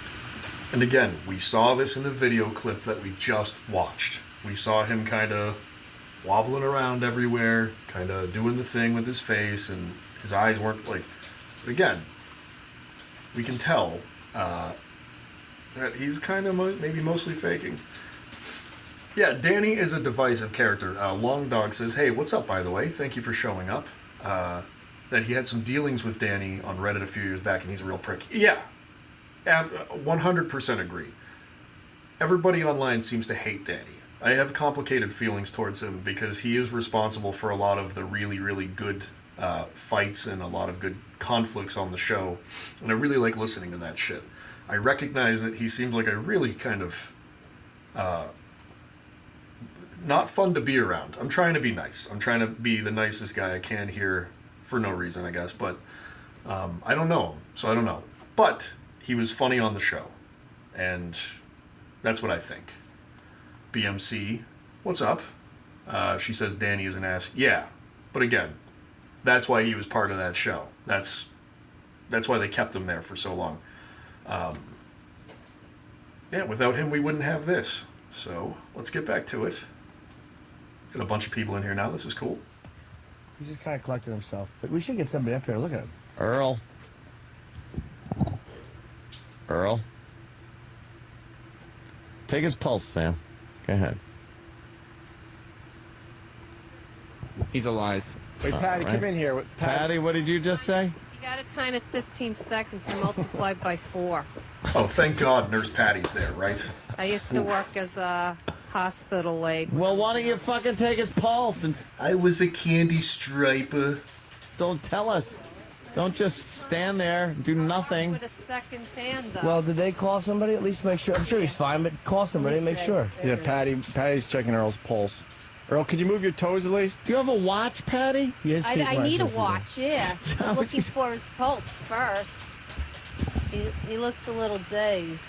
Speaker 2: And again, we saw this in the video clip that we just watched. We saw him kind of wobbling around everywhere, kind of doing the thing with his face, and his eyes weren't like... But again, we can tell that he's kind of maybe mostly faking. Yeah, Danny is a divisive character. Long Dog says, hey, what's up, by the way? Thank you for showing up. That he had some dealings with Danny on Reddit a few years back, and he's a real prick. Yeah, 100% agree. Everybody online seems to hate Danny. I have complicated feelings towards him because he is responsible for a lot of the really, really good fights and a lot of good conflicts on the show, and I really like listening to that shit. I recognize that he seems like a really kind of not fun to be around. I'm trying to be nice. I'm trying to be the nicest guy I can here for no reason, I guess, but I don't know him, so I don't know. But he was funny on the show, and that's what I think. BMC, what's up? She says Danny is an ass. Yeah, But again, that's why he was part of that show. That's why they kept him there for so long. Yeah, without him, we wouldn't have this. So let's get back to it. Got a bunch of people in here now. This is cool.
Speaker 12: He's just kind of collecting himself. But we should get somebody up here. Look at him.
Speaker 9: Earl. Earl. Take his pulse, Sam. Go ahead.
Speaker 8: He's alive.
Speaker 6: Wait, Patty,
Speaker 9: right.
Speaker 6: come in here.
Speaker 9: Patty, what did you just say?
Speaker 13: You got to time it 15 seconds and multiply by 4.
Speaker 2: Oh, thank God Nurse Patty's there, right?
Speaker 13: I used to work as a hospital aide.
Speaker 9: Well, why don't you fucking take his pulse and
Speaker 2: I was a candy striper.
Speaker 9: don't tell us? Don't just stand there and do nothing.
Speaker 13: With a second hand, though.
Speaker 12: Well, did they call somebody? At least make sure. I'm sure he's fine, but call somebody and make sure.
Speaker 6: Yeah, Patty's checking Earl's pulse. Earl, can you move your toes at least?
Speaker 9: Do you have a watch, Patty?
Speaker 12: Yes,
Speaker 13: I need a watch, yeah. I'm looking for his pulse first. He looks a little dazed.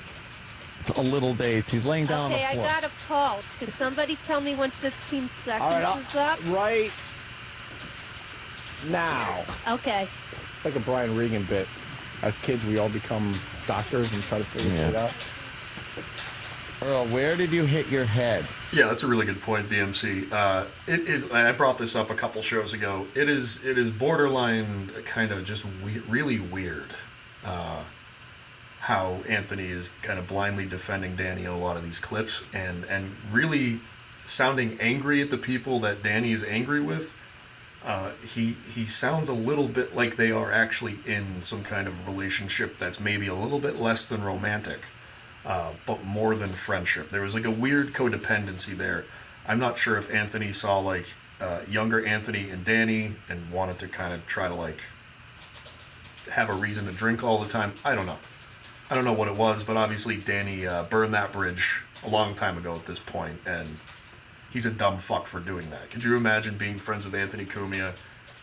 Speaker 9: A little dazed. He's laying down
Speaker 13: Okay,
Speaker 9: on
Speaker 13: I
Speaker 9: the floor.
Speaker 13: got a pulse. Could somebody tell me when 15 seconds
Speaker 6: All right,
Speaker 13: is up?
Speaker 6: right now.
Speaker 13: Okay.
Speaker 6: It's like a Brian Regan bit. As kids, we all become doctors and try to figure shit out.
Speaker 9: Earl, where did you hit your head?
Speaker 2: Yeah, that's a really good point, BMC. It is. I brought this up a couple shows ago. It is borderline kind of just really weird how Anthony is kind of blindly defending Danny in a lot of these clips and really sounding angry at the people that Danny is angry with. He sounds a little bit like they are actually in some kind of relationship that's maybe a little bit less than romantic. But more than friendship. There was like a weird codependency there. I'm not sure if Anthony saw like younger Anthony and Danny and wanted to kind of try to like have a reason to drink all the time. I don't know. I don't know what it was, but obviously Danny burned that bridge a long time ago at this point, and he's a dumb fuck for doing that. Could you imagine being friends with Anthony Cumia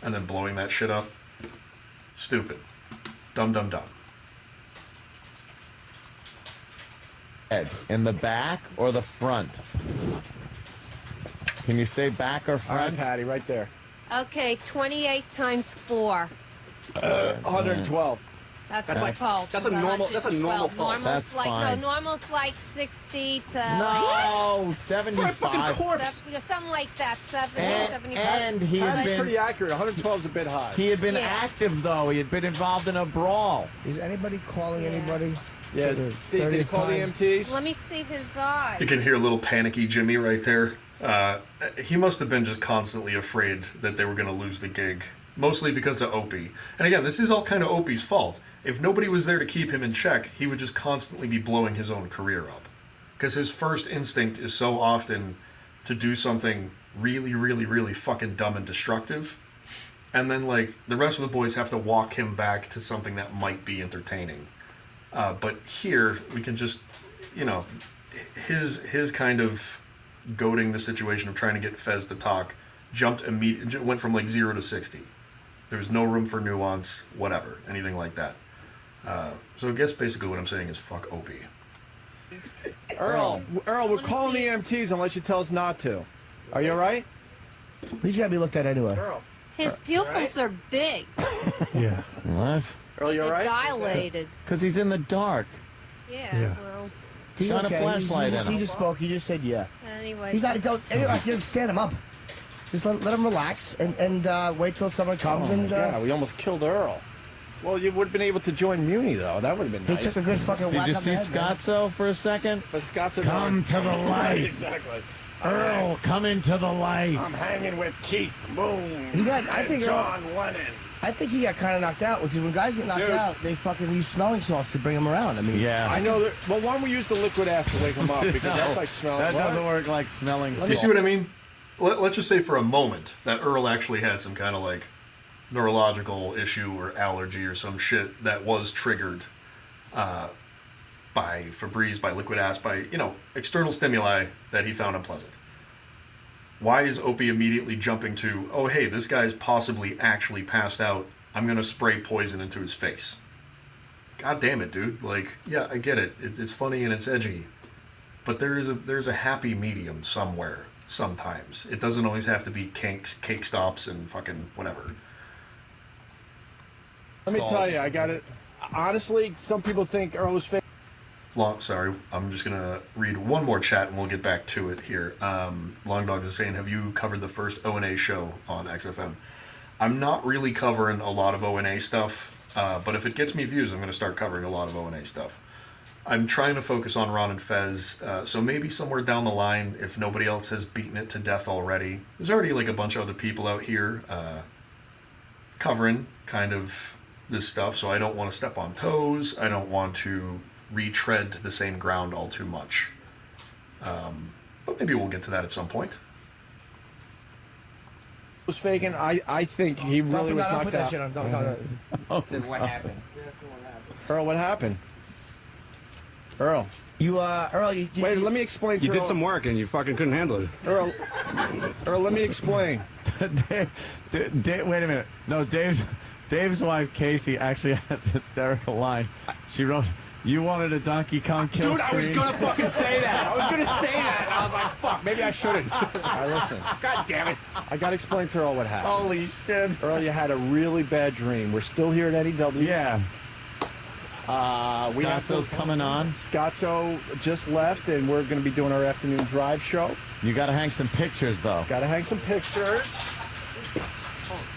Speaker 2: and then blowing that shit up? Stupid. Dumb, dumb, dumb.
Speaker 9: Head. In the back or the front? Can you say back or
Speaker 6: All right,
Speaker 9: front?
Speaker 6: Patty, right there.
Speaker 13: Okay, 28 times 4.
Speaker 6: 112.
Speaker 13: That's
Speaker 7: That's
Speaker 13: his
Speaker 7: like-
Speaker 13: pulse.
Speaker 7: that's a normal- that's a normal
Speaker 13: 112.
Speaker 7: pulse.
Speaker 13: Normal's
Speaker 9: That's
Speaker 13: like,
Speaker 9: fine.
Speaker 13: No, normal's like 60 to
Speaker 9: No,
Speaker 7: What a
Speaker 9: 75.
Speaker 7: fucking corpse!
Speaker 13: something like that, 70,
Speaker 9: And,
Speaker 13: 75.
Speaker 9: and he had
Speaker 6: Patty's
Speaker 9: been
Speaker 6: pretty accurate. 112 is a bit high.
Speaker 9: he had been
Speaker 13: Yeah.
Speaker 9: active though. He had been involved in a brawl.
Speaker 12: Is anybody calling
Speaker 13: Yeah.
Speaker 12: anybody?
Speaker 6: Yeah,
Speaker 12: To the
Speaker 6: Steve, did you
Speaker 12: 30th
Speaker 6: call the
Speaker 12: time?
Speaker 6: EMTs?
Speaker 13: Let me see his eyes.
Speaker 2: You can hear a little panicky Jimmy right there. He must have been just constantly afraid that they were going to lose the gig, mostly because of Opie. And again, this is all kind of Opie's fault. If nobody was there to keep him in check, he would just constantly be blowing his own career up. Because his first instinct is so often to do something really, really, really fucking dumb and destructive. And then, like, the rest of the boys have to walk him back to something that might be entertaining. But here, we can just, you know, his kind of goading the situation of trying to get Fez to talk went from like 0 to 60. There was no room for nuance, whatever, anything like that. So I guess basically what I'm saying is fuck Opie.
Speaker 6: Earl, we're calling the EMTs unless you tell us not to. Are you all right?
Speaker 12: He's gotta be looked at anyway.
Speaker 13: His pupils are big.
Speaker 10: Yeah.
Speaker 9: What?
Speaker 6: Earl, you all
Speaker 13: They're
Speaker 6: right?
Speaker 13: dilated.
Speaker 9: Because he's in the dark.
Speaker 13: Yeah,
Speaker 10: Yeah.
Speaker 13: well,
Speaker 12: He's
Speaker 9: Shine a
Speaker 12: okay.
Speaker 9: flashlight
Speaker 12: He
Speaker 9: in him.
Speaker 12: just spoke. He just said yeah.
Speaker 13: anyway.
Speaker 12: He's not. Don't. Anyway, just stand him up. Just let him relax and wait till someone comes and.
Speaker 6: Yeah, we almost killed Earl. Well, you would have been able to join Muni, though. That would have been
Speaker 12: He
Speaker 6: nice.
Speaker 12: took a good fucking
Speaker 9: Did
Speaker 12: whack
Speaker 9: you
Speaker 12: on
Speaker 9: see
Speaker 12: the head, man.
Speaker 9: Scotzo for a second?
Speaker 6: But Scott's
Speaker 9: Come to the light.
Speaker 6: Exactly.
Speaker 9: Earl, come into the light.
Speaker 6: I'm hanging with Keith Moon.
Speaker 12: He got. I think.
Speaker 6: Lennon.
Speaker 12: I think he got kind of knocked out, which is when guys get knocked
Speaker 6: Dude.
Speaker 12: out, they fucking use smelling salts to bring him around. I mean.
Speaker 9: Yeah.
Speaker 6: I know that. Well, why don't we use the liquid ass to wake him up? Because that's like smelling.
Speaker 9: That
Speaker 6: What?
Speaker 9: doesn't work like smelling
Speaker 2: You see what I mean? Let's just say for a moment that Earl actually had some kind of like neurological issue or allergy or some shit that was triggered by Febreeze, by liquid ass, by, you know, external stimuli that he found unpleasant. Why is Opie immediately jumping to, oh, hey, this guy's possibly actually passed out. I'm going to spray poison into his face. God damn it, dude. Like, yeah, I get it. It's funny and it's edgy. But there's a happy medium somewhere. sometimes. It doesn't always have to be cake stops and fucking whatever.
Speaker 6: Let me tell you, I got it. Honestly, some people think Earl was fake.
Speaker 2: Sorry, I'm just gonna read one more chat and we'll get back to it here. Long Dogs is saying, have you covered the first O&A show on XFM? I'm not really covering a lot of O&A stuff, but if it gets me views, I'm gonna start covering a lot of O&A stuff. I'm trying to focus on Ron and Fez, so maybe somewhere down the line, if nobody else has beaten it to death already, there's already like a bunch of other people out here covering kind of this stuff, so I don't want to step on toes. I don't want to retread the same ground all too much. But maybe we'll get to that at some point.
Speaker 6: Was faking. I think he really was knocked out.
Speaker 11: Then what happened?
Speaker 6: Earl, what happened? Earl.
Speaker 12: Earl, you
Speaker 6: wait. Let me explain.
Speaker 10: You did some work and you fucking couldn't handle it.
Speaker 6: Earl, let me explain.
Speaker 9: Dave, wait a minute. No, Dave's wife Casey actually has a hysterical line. She wrote, "You wanted a Donkey Kong kill
Speaker 7: Dude,
Speaker 9: screen?"
Speaker 7: I was gonna fucking say that. I was gonna say that. And I was like, fuck, maybe I shouldn't.
Speaker 6: All right, listen.
Speaker 7: God damn it.
Speaker 6: I got to explain to Earl what happened.
Speaker 7: Holy shit.
Speaker 6: Earl, you had a really bad dream. We're still here at NEW.
Speaker 9: Yeah.
Speaker 6: Scotzo's
Speaker 9: coming on.
Speaker 6: Scotzo just left, and we're going to be doing our afternoon drive show.
Speaker 9: You got to hang some pictures, though.
Speaker 6: Got to hang some pictures.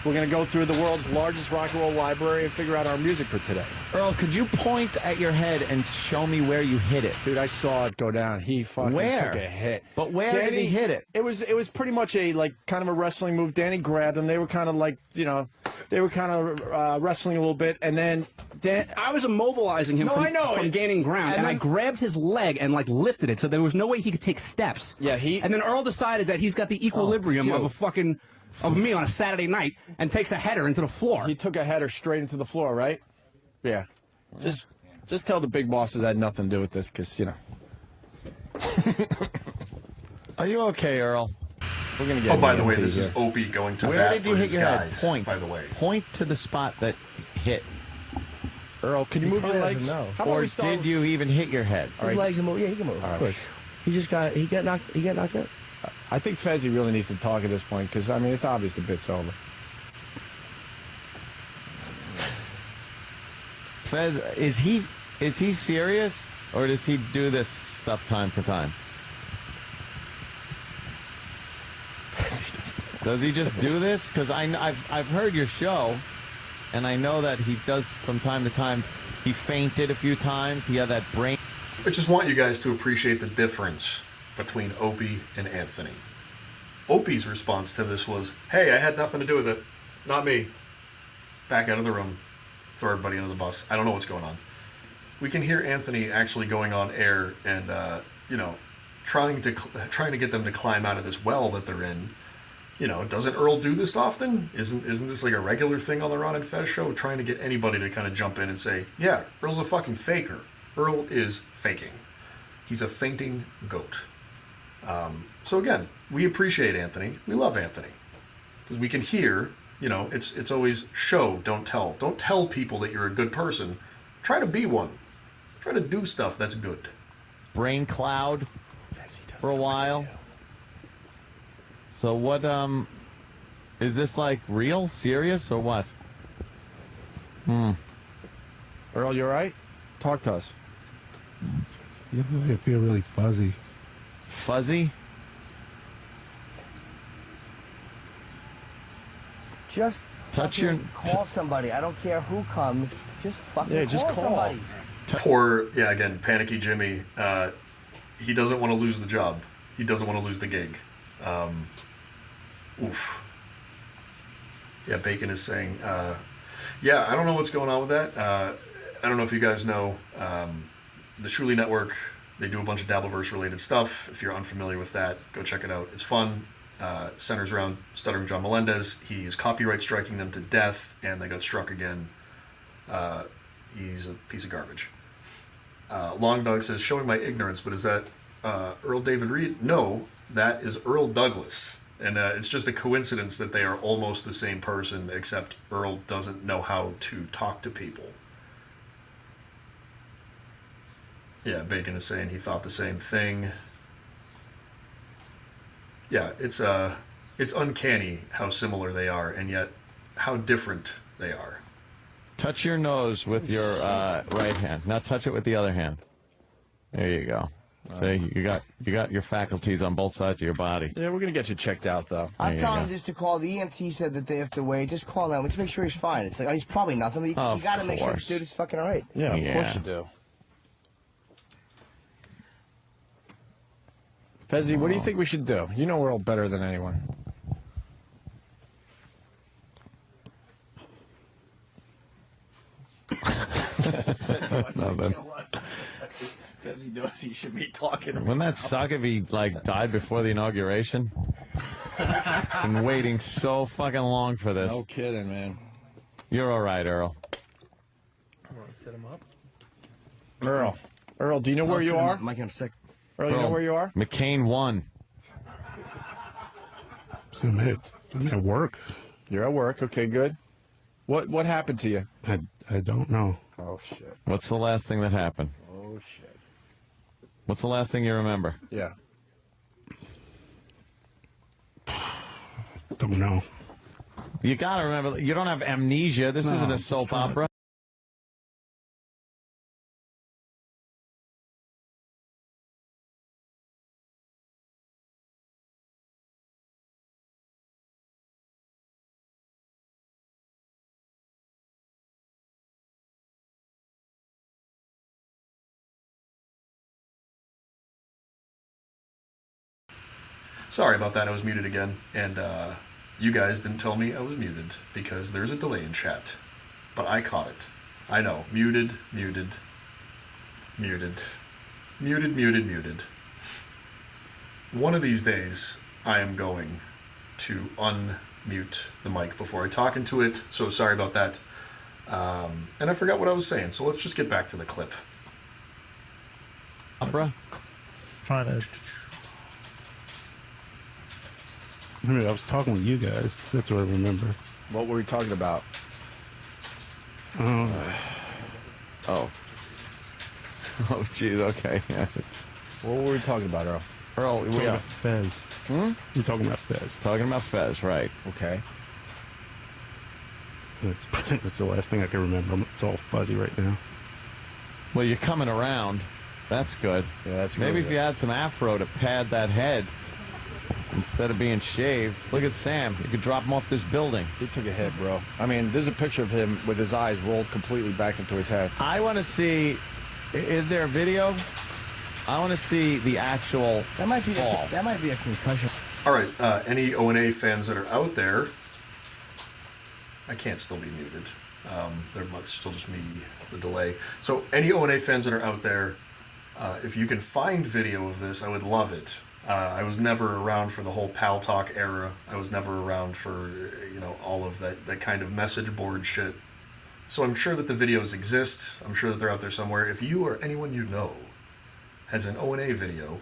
Speaker 6: We're going to go through the world's largest rock and roll library and figure out our music for today.
Speaker 9: Earl, could you point at your head and show me where you hit it?
Speaker 6: Dude, I saw it go down. He fucking
Speaker 9: Where?
Speaker 6: took a hit.
Speaker 9: But where did he hit it?
Speaker 6: It was pretty much a kind of a wrestling move. Danny grabbed him. They were kind of like, they were kind of wrestling a little bit, and then
Speaker 7: I was immobilizing him from gaining ground, and I grabbed his leg and lifted it, so there was no way he could take steps.
Speaker 6: Yeah,
Speaker 7: and then Earl decided that he's got the equilibrium of me on a Saturday night and takes a header into the floor.
Speaker 6: He took a header straight into the floor, right? Yeah. Just tell the big bosses that had nothing to do with this, because
Speaker 9: Are you okay, Earl?
Speaker 6: We're gonna get.
Speaker 2: Oh, by the way, this is Opie going to
Speaker 9: Where
Speaker 2: bat
Speaker 9: did
Speaker 2: for
Speaker 9: you hit
Speaker 2: his
Speaker 9: your
Speaker 2: guys.
Speaker 9: head? Point.
Speaker 2: By the way,
Speaker 9: point to the spot that hit.
Speaker 6: Earl, can you move your legs?
Speaker 9: Or did you even hit your head?
Speaker 12: His legs are moving. Yeah, he can move. Of course. He got knocked out.
Speaker 6: I think Fezzy really needs to talk at this point, because it's obvious the bit's over.
Speaker 9: Fez, is he serious, or does he do this stuff time to time? Does he just do this? Because I've heard your show, and I know that he does from time to time. He fainted a few times. He had that brain.
Speaker 2: I just want you guys to appreciate the difference between Opie and Anthony. Opie's response to this was, "Hey, I had nothing to do with it. Not me." Back out of the room. Throw everybody under the bus. I don't know what's going on. We can hear Anthony actually going on air and, trying to get them to climb out of this well that they're in. Doesn't Earl do this often? Isn't this like a regular thing on the Ron and Fez show? Trying to get anybody to kind of jump in and say, yeah, Earl's a fucking faker. Earl is faking. He's a fainting goat. So again, we appreciate Anthony. We love Anthony. Because we can hear, it's always show, don't tell. Don't tell people that you're a good person. Try to be one. Try to do stuff that's good.
Speaker 9: Brain cloud for a while. So what, is this like real, serious, or what?
Speaker 6: Earl, you all right? Talk to us.
Speaker 10: Yeah, I feel really fuzzy.
Speaker 9: Fuzzy?
Speaker 12: Just
Speaker 9: touch your
Speaker 12: call somebody. I don't care who comes. Just fucking call somebody.
Speaker 2: Poor, again, panicky Jimmy. He doesn't want to lose the job. He doesn't want to lose the gig. Oof. Yeah, Bacon is saying, I don't know what's going on with that. I don't know if you guys know, the Shuli Network, they do a bunch of Dabbleverse related stuff. If you're unfamiliar with that, go check it out. It's fun. Centers around Stuttering John Melendez. He's copyright striking them to death, and they got struck again. He's a piece of garbage. Long Dog says, showing my ignorance, but is that Earl David Reed? No, that is Earl Douglas. And it's just a coincidence that they are almost the same person, except Earl doesn't know how to talk to people. Yeah, Bacon is saying he thought the same thing. Yeah, it's uncanny how similar they are, and yet how different they are.
Speaker 9: Touch your nose with your right hand. Now touch it with the other hand. There you go. See, you got your faculties on both sides of your body.
Speaker 6: Yeah, we're gonna get you checked out though.
Speaker 12: I'm telling him just to call. The EMT said that they have to wait. Just call them. Let's make sure he's fine. It's like, oh, he's probably nothing, but you got to make sure this dude is fucking all right.
Speaker 6: Yeah, of course you do. Fezzy, what do you think we should do? You know Earl better than anyone.
Speaker 9: Nothing.
Speaker 6: Fezzy knows he should be talking.
Speaker 9: Wouldn't that suck if he died before the inauguration? Been waiting so fucking long for this.
Speaker 6: No kidding, man.
Speaker 9: You're all right, Earl.
Speaker 11: Want to sit him up?
Speaker 6: Earl, do you know where you are?
Speaker 12: Mike, I'm sick.
Speaker 6: Earl, you know where you are?
Speaker 9: McCain won.
Speaker 10: So I'm at work.
Speaker 6: You're at work. Okay, good. What happened to you?
Speaker 10: I don't know.
Speaker 6: Oh shit.
Speaker 9: What's the last thing that happened?
Speaker 6: Oh shit.
Speaker 9: What's the last thing you remember?
Speaker 6: Yeah.
Speaker 10: Don't know.
Speaker 9: You gotta remember, you don't have amnesia. This isn't a soap opera.
Speaker 2: Sorry about that, I was muted again, and you guys didn't tell me I was muted, because there's a delay in chat. But I caught it. I know. Muted. One of these days, I am going to unmute the mic before I talk into it, so sorry about that. And I forgot what I was saying, so let's just get back to the clip.
Speaker 9: Opera?
Speaker 10: Trying to. I mean, I was talking with you guys. That's what I remember.
Speaker 6: What were we talking about?
Speaker 9: Oh, geez, okay. Yeah.
Speaker 6: What were we talking about, Earl?
Speaker 9: Earl,
Speaker 10: Talking about Fez.
Speaker 6: Hmm?
Speaker 10: We're talking about Fez.
Speaker 9: Talking about Fez, right.
Speaker 6: Okay.
Speaker 10: That's the last thing I can remember. It's all fuzzy right now.
Speaker 9: Well, you're coming around. That's good.
Speaker 6: Yeah, that's
Speaker 9: Maybe
Speaker 6: really
Speaker 9: if you had some afro to pad that head instead of being shaved. Look at Sam. You could drop him off this building.
Speaker 6: He took a hit, bro. I mean, there's a picture of him with his eyes rolled completely back into his head.
Speaker 9: I want to see. Is there a video? I want to see the actual
Speaker 12: That might be
Speaker 9: fall.
Speaker 12: that might be a concussion.
Speaker 2: All right, any O&A fans that are out there, I can't still be muted. There must still just me, the delay. So any O&A fans that are out there, if you can find video of this, I would love it. I was never around for the whole Pal Talk era. I was never around for, all of that kind of message board shit. So I'm sure that the videos exist. I'm sure that they're out there somewhere. If you or anyone you know has an O&A video,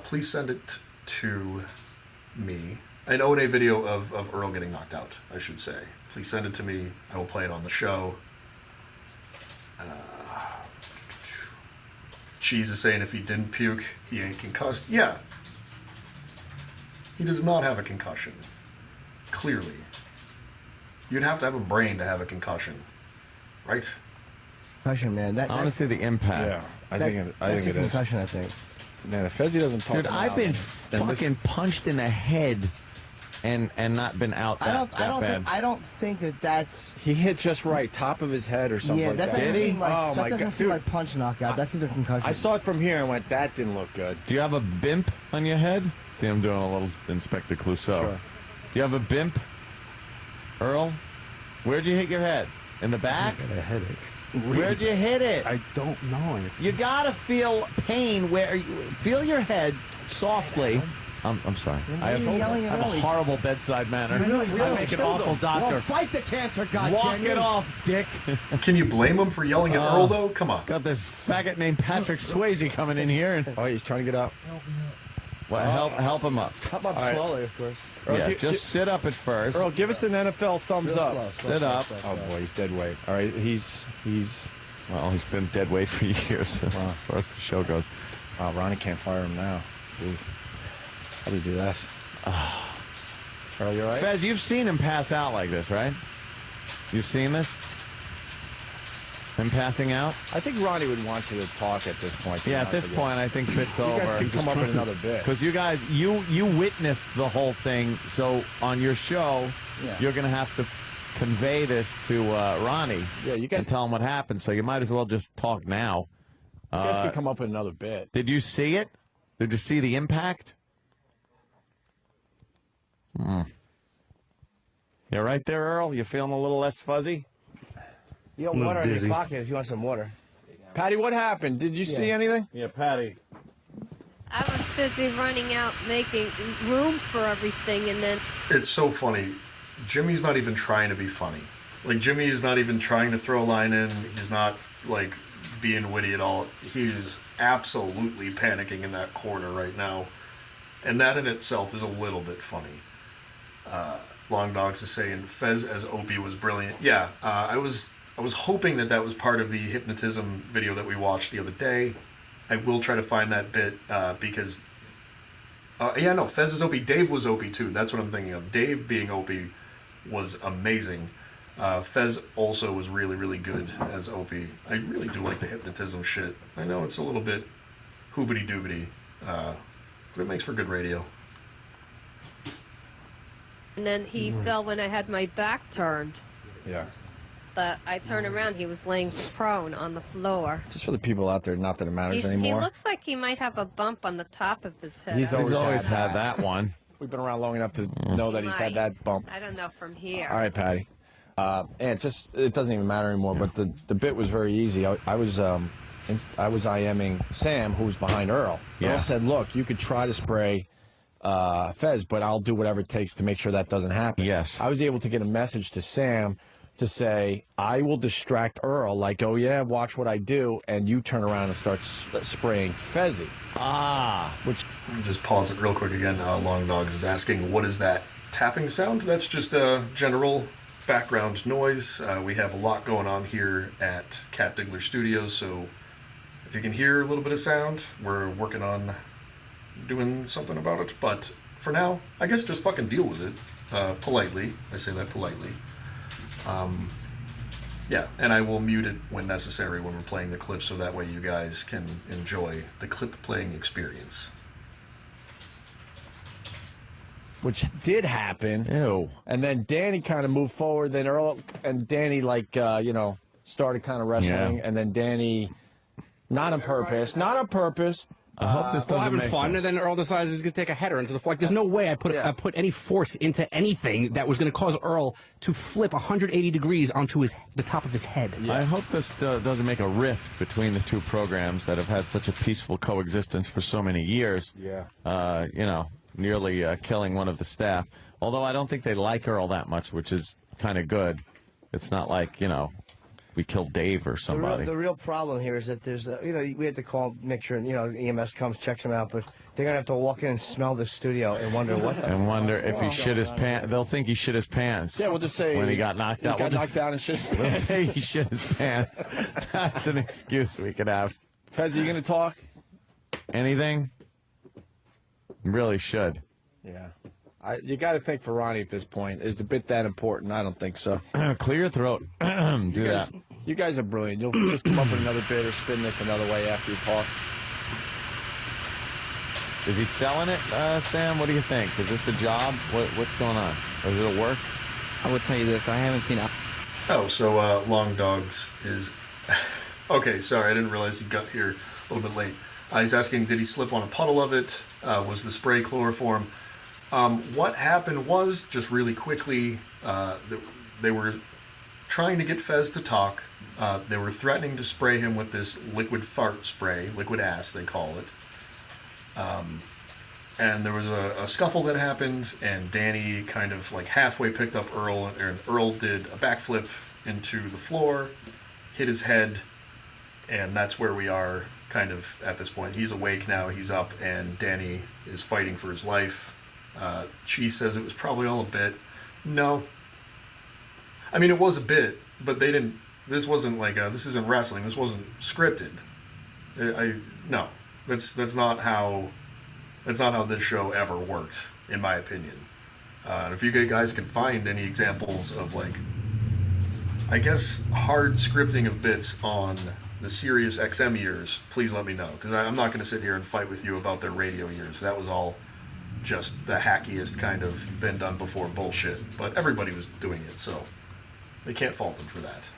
Speaker 2: please send it to me. An O&A video of Earl getting knocked out, I should say. Please send it to me. I will play it on the show. Cheese is saying if he didn't puke, he ain't concussed. Yeah. He does not have a concussion. Clearly. You'd have to have a brain to have a concussion. Right?
Speaker 12: Concussion, man.
Speaker 9: I want to see the impact.
Speaker 6: Yeah, I think it
Speaker 12: that's a
Speaker 6: is.
Speaker 12: concussion, I think.
Speaker 6: Man, if Fezzy doesn't talk
Speaker 9: Dude,
Speaker 6: about
Speaker 9: I've been
Speaker 6: it, then this-
Speaker 9: fucking punched in the head and not been out that bad.
Speaker 12: I don't think that's.
Speaker 6: He hit just right, top of his head or something
Speaker 12: Yeah,
Speaker 6: like
Speaker 12: that
Speaker 6: that.
Speaker 12: doesn't seem like
Speaker 6: Oh
Speaker 12: that
Speaker 6: my
Speaker 12: doesn't
Speaker 6: God,
Speaker 12: seem
Speaker 6: dude.
Speaker 12: like punch knockout. That's either concussion.
Speaker 6: I saw it from here and went, that didn't look good.
Speaker 9: Do you have a bimp on your head? See, I'm doing a little Inspector Clouseau.
Speaker 6: Sure.
Speaker 9: Do you have a bimp, Earl? Where'd you hit your head? In the back?
Speaker 10: I got a headache.
Speaker 9: Where'd you hit it?
Speaker 10: I don't know.
Speaker 9: You gotta feel pain where you feel your head softly. I'm sorry. I have
Speaker 12: yelling at
Speaker 9: a
Speaker 12: Earl.
Speaker 9: horrible bedside manner.
Speaker 12: Really,
Speaker 9: I'm like an awful doctor.
Speaker 12: Well, fight the cancer,
Speaker 9: Walk
Speaker 12: goddammit.
Speaker 9: it off, Dick.
Speaker 2: Can you blame him for yelling at Earl, though? Come on.
Speaker 9: Got this faggot named Patrick Swayze coming in here. And,
Speaker 6: Oh, he's trying to get up.
Speaker 9: well, help him up.
Speaker 12: Help up
Speaker 6: right.
Speaker 12: slowly, of course.
Speaker 6: Earl,
Speaker 9: Yeah, just sit up at first.
Speaker 6: Earl, give us an NFL thumbs
Speaker 12: Real
Speaker 6: up.
Speaker 12: slow,
Speaker 9: Sit up.
Speaker 6: Oh boy, he's dead weight. All right, he's.
Speaker 9: Well, he's been dead weight for years, as far as the show goes.
Speaker 6: Ronnie can't fire him now. Jeez. How do you do that? Earl, you all right?
Speaker 9: Fez, you've seen him pass out like this, right? You've seen this? Him passing out?
Speaker 6: I think Ronnie would want you to talk at this point.
Speaker 9: Yeah, at this point, I think Fitz over.
Speaker 6: You guys can come up with another bit.
Speaker 9: Because you guys, you witnessed the whole thing, so on your show, you're going to have to convey this to Ronnie.
Speaker 6: Yeah, you guys
Speaker 9: and tell him what happened. So you might as well just talk now.
Speaker 6: You guys can come up with another bit.
Speaker 9: Did you see it? Did you see the impact? You right there, Earl? You feeling a little less fuzzy?
Speaker 12: You got water in your pocket if you want some water.
Speaker 6: Patty, what happened? Did you see anything?
Speaker 9: Yeah, Patty.
Speaker 13: I was busy running out, making room for everything, and then
Speaker 2: It's so funny. Jimmy's not even trying to be funny. Like, Jimmy is not even trying to throw a line in. He's not, like, being witty at all. He's absolutely panicking in that corner right now. And that in itself is a little bit funny. Long Dogs is saying Fez as Opie was brilliant. Yeah, I was hoping that was part of the hypnotism video that we watched the other day. I will try to find that bit because... Fez as Opie. Dave was Opie too. That's what I'm thinking of. Dave being Opie was amazing. Fez also was really, really good as Opie. I really do like the hypnotism shit. I know it's a little bit hoobity-doobity, but it makes for good radio.
Speaker 13: and then he fell when I had my back turned.
Speaker 6: Yeah.
Speaker 13: But I turned around, he was laying prone on the floor.
Speaker 6: Just for the people out there, not that it matters anymore.
Speaker 13: He looks like he might have a bump on the top of his head.
Speaker 6: He's always had that one. We've been around long enough to know that he's had that bump.
Speaker 13: I don't know from here.
Speaker 6: All right, Patty. And it doesn't even matter anymore. But the bit was very easy. I was IMing Sam, who was behind Earl. Earl said, "Look, you could try to spray Fez, but I'll do whatever it takes to make sure that doesn't happen."
Speaker 9: Yes.
Speaker 6: I was able to get a message to Sam to say, "I will distract Earl, like, oh yeah, watch what I do, and you turn around and start spraying Fezzy." Which
Speaker 2: Let me just pause it real quick again. Long Dogs is asking, what is that tapping sound? That's just a general background noise. We have a lot going on here at Cat Diggler Studios, so if you can hear a little bit of sound, we're working on doing something about it. But for now, I guess just fucking deal with it politely. I say that politely. Yeah, and I will mute it when necessary when we're playing the clip, so that way you guys can enjoy the clip playing experience.
Speaker 6: which did happen.
Speaker 9: Ew.
Speaker 6: And then Danny kind of moved forward. Then Earl and Danny, started kind of wrestling.
Speaker 9: Yeah.
Speaker 6: And then Danny, not on purpose.
Speaker 9: I hope this
Speaker 7: Still
Speaker 9: doesn't
Speaker 7: having
Speaker 9: make
Speaker 7: fun, and then Earl decides he's going to take a header into the floor. Like, there's no way I put any force into anything that was going to cause Earl to flip 180 degrees onto the top of his head.
Speaker 9: Yeah. I hope this doesn't make a rift between the two programs that have had such a peaceful coexistence for so many years.
Speaker 6: Yeah.
Speaker 9: Nearly killing one of the staff. Although I don't think they like Earl that much, which is kind of good. It's not like, we killed Dave or somebody.
Speaker 12: The real problem here is that there's, we had to call, make sure, EMS comes, checks him out, but they're going to have to walk in and smell the studio and wonder what the
Speaker 9: and wonder if he shit his pants. They'll think he shit his pants.
Speaker 6: Yeah, we'll just say
Speaker 9: when he got knocked out.
Speaker 6: He got knocked out and shit his
Speaker 9: We'll
Speaker 6: pants.
Speaker 9: say he shit his pants. That's an excuse we could have.
Speaker 6: Fez, are you going to talk?
Speaker 9: Anything? Really should.
Speaker 6: Yeah. You got to think for Ronnie at this point. Is the bit that important? I don't think so.
Speaker 9: Clear your throat. Do that.
Speaker 6: You guys are brilliant. You'll just come up with another bit or spin this another way after you talk.
Speaker 9: Is he selling it, Sam? What do you think? Is this the job? What's going on? Or is it a work?
Speaker 8: I will tell you this. I haven't seen...
Speaker 2: Oh, so Long Dogs is... Okay, sorry, I didn't realize you got here a little bit late. He's asking, did he slip on a puddle of it? Was the spray chloroform? What happened was, just really quickly, they were trying to get Fez to talk. They were threatening to spray him with this liquid fart spray, liquid ass they call it. And there was a scuffle that happened, and Danny kind of like halfway picked up Earl, and Earl did a backflip into the floor, hit his head, and that's where we are kind of at this point. He's awake now, he's up, and Danny is fighting for his life. Cheese says it was probably all a bit. No. I mean, it was a bit, but they didn't... This wasn't like this isn't wrestling. This wasn't scripted. No. That's not how That's not how this show ever worked, in my opinion. And if you guys can find any examples of, like, I guess, hard scripting of bits on the Sirius XM years, please let me know. Because I'm not going to sit here and fight with you about their radio years. That was all just the hackiest kind of been done before bullshit. But everybody was doing it, so they can't fault them for that.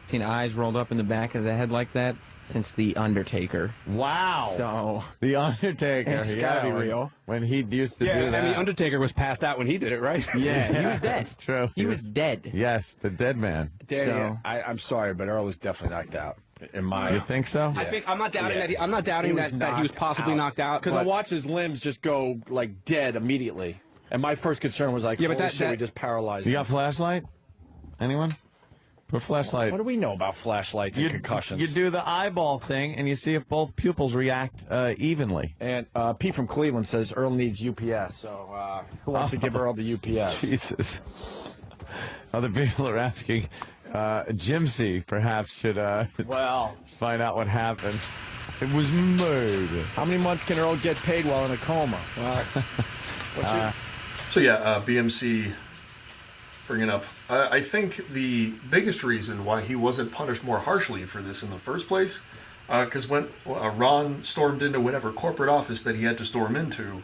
Speaker 8: Seen eyes rolled up in the back of the head like that since The Undertaker.
Speaker 9: Wow.
Speaker 8: So
Speaker 9: The Undertaker.
Speaker 8: It's gotta be real.
Speaker 9: When he used to do that.
Speaker 7: And The Undertaker was passed out when he did it, right?
Speaker 8: Yeah, he was dead.
Speaker 9: That's true.
Speaker 8: He was dead.
Speaker 9: Yes, the dead man.
Speaker 6: Danny,
Speaker 8: So-
Speaker 6: I'm sorry, but Earl was definitely knocked out. In my,
Speaker 9: You think so?
Speaker 7: I think I'm not doubting
Speaker 6: Yeah.
Speaker 7: that. I'm not doubting that he was possibly knocked out.
Speaker 6: Because I
Speaker 7: but-
Speaker 6: watched his limbs just go like dead immediately, and my first concern was like,
Speaker 7: Yeah, but
Speaker 6: holy
Speaker 7: that-
Speaker 6: shit, we
Speaker 7: that-
Speaker 6: just paralyzed.
Speaker 9: You
Speaker 6: him.
Speaker 9: got flashlight? Anyone? Put flashlight.
Speaker 6: What do we know about flashlights and concussions?
Speaker 9: You do the eyeball thing, and you see if both pupils react evenly.
Speaker 6: And Pete from Cleveland says Earl needs UPS. So who wants to give Earl the UPS?
Speaker 9: Jesus. Other people are asking, Jimsy perhaps should
Speaker 6: Well,
Speaker 9: find out what happened. It was murder.
Speaker 6: how many months can Earl get paid while in a coma? Well,
Speaker 2: So yeah, BMC bringing up. I think the biggest reason why he wasn't punished more harshly for this in the first place, because when Ron stormed into whatever corporate office that he had to storm into,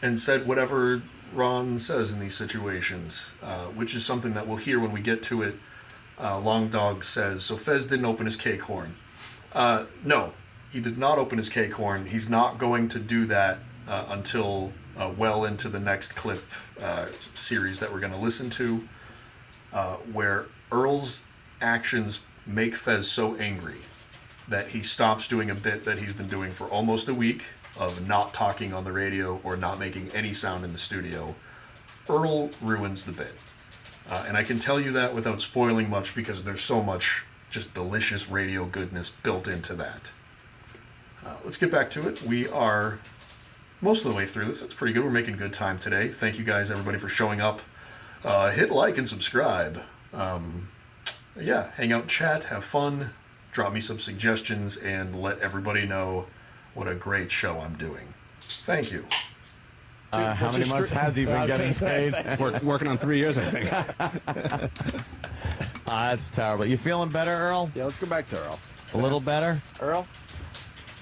Speaker 2: and said whatever Ron says in these situations, which is something that we'll hear when we get to it. Long Dog says, so Fez didn't open his cake horn. No, he did not open his cake horn. He's not going to do that until well into the next clip series that we're going to listen to, where Earl's actions make Fez so angry that he stops doing a bit that he's been doing for almost a week of not talking on the radio or not making any sound in the studio. Earl ruins the bit. And I can tell you that without spoiling much because there's so much just delicious radio goodness built into that. Let's get back to it. We are most of the way through this. It's pretty good. We're making good time today. Thank you guys, everybody, for showing up. Hit like and subscribe. Yeah, hang out, chat, have fun, drop me some suggestions, and let everybody know what a great show I'm doing. Thank you.
Speaker 9: How many months has he been getting paid?
Speaker 7: Working on 3 years, I think.
Speaker 9: That's terrible. You feeling better, Earl?
Speaker 6: yeah, let's go back to Earl.
Speaker 9: A little better?
Speaker 6: Earl?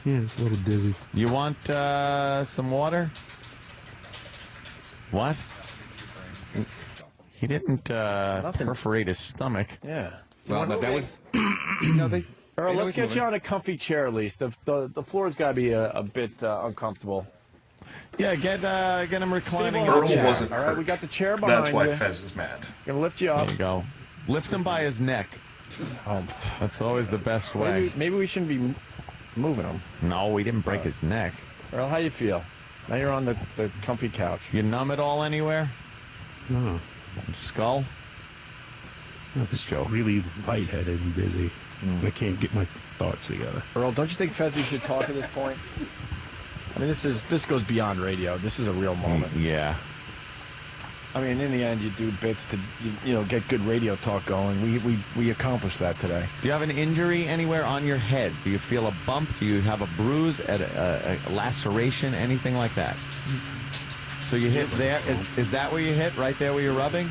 Speaker 10: Yeah, it's a little dizzy.
Speaker 9: You want some water? What? He didn't perforate his stomach.
Speaker 6: Yeah.
Speaker 7: Well, that was.
Speaker 6: Earl, let's get you on a comfy chair at least. The floor's got to be a bit uncomfortable.
Speaker 9: Yeah, get him reclining.
Speaker 6: Steve,
Speaker 2: Earl
Speaker 6: yeah.
Speaker 2: wasn't
Speaker 6: All right,
Speaker 2: hurt.
Speaker 6: we got the chair behind
Speaker 2: That's why
Speaker 6: you.
Speaker 2: Fez is mad.
Speaker 6: Gonna lift you up.
Speaker 9: There you go. Lift him by his neck. That's always the best way.
Speaker 6: Maybe we shouldn't be moving him.
Speaker 9: No, we didn't break his neck.
Speaker 6: Earl, how you feel? Now you're on the comfy couch.
Speaker 9: You numb at all anywhere?
Speaker 10: No,
Speaker 9: Skull?
Speaker 10: I'm just really lightheaded and dizzy. I can't get my thoughts together.
Speaker 6: Earl, don't you think Fezzy should talk at this point? I mean, this goes beyond radio. This is a real moment.
Speaker 9: Yeah.
Speaker 6: I mean, in the end, you do bits to get good radio talk going. We accomplished that today.
Speaker 9: Do you have an injury anywhere on your head? Do you feel a bump? Do you have a bruise, a laceration, anything like that? So you hit there. Is that where you hit? Right there where you're rubbing?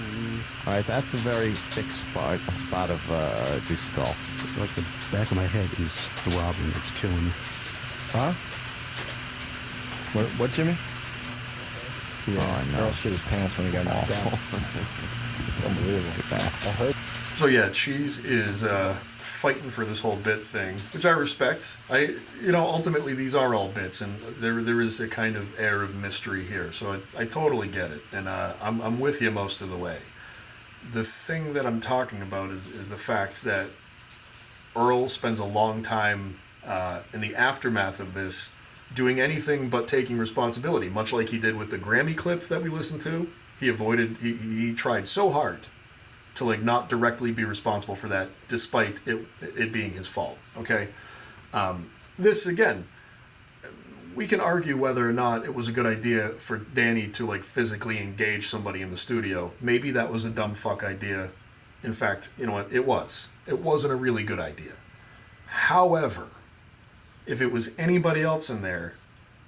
Speaker 9: All right, that's a very thick spot of the skull.
Speaker 10: Like the back of my head is throbbing. It's killing me.
Speaker 6: Huh? What, Jimmy? Yeah,
Speaker 9: Oh, I know.
Speaker 6: Earl shit his pants when he got knocked down. Unbelievable. I heard.
Speaker 2: So yeah, Cheese is fighting for this whole bit thing, which I respect. Ultimately these are all bits, and there is a kind of air of mystery here. So I totally get it, and I'm with you most of the way. The thing that I'm talking about is the fact that Earl spends a long time in the aftermath of this doing anything but taking responsibility, much like he did with the Grammy clip that we listened to. He tried so hard to not directly be responsible for that, despite it being his fault. Okay, this again, we can argue whether or not it was a good idea for Danny to physically engage somebody in the studio. Maybe that was a dumb fuck idea. In fact, you know what? It was. It wasn't a really good idea. However, if it was anybody else in there,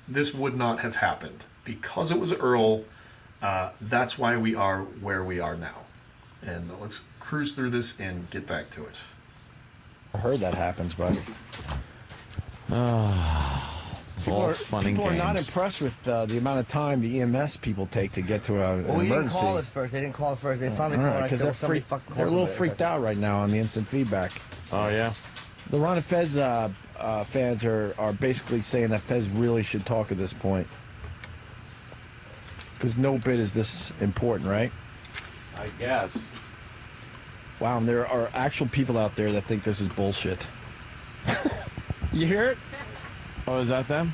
Speaker 2: this would not have happened. Because it was Earl, that's why we are where we are now. And let's cruise through this and get back to it.
Speaker 6: I heard that happens, but
Speaker 9: People
Speaker 6: are not impressed with the amount of time the EMS people take to get to an
Speaker 12: Well, we
Speaker 6: emergency.
Speaker 12: didn't call it first. They didn't call it first. They finally called. I said, well, somebody fucking
Speaker 6: they're a
Speaker 12: calls
Speaker 6: little
Speaker 12: it.
Speaker 6: freaked out right now on the instant feedback.
Speaker 9: Oh, yeah?
Speaker 6: The Ron and Fez fans are basically saying that Fez really should talk at this point. Because no bit is this important, right?
Speaker 9: I guess.
Speaker 6: Wow, and there are actual people out there that think this is bullshit. You hear it?
Speaker 9: Oh, is that them?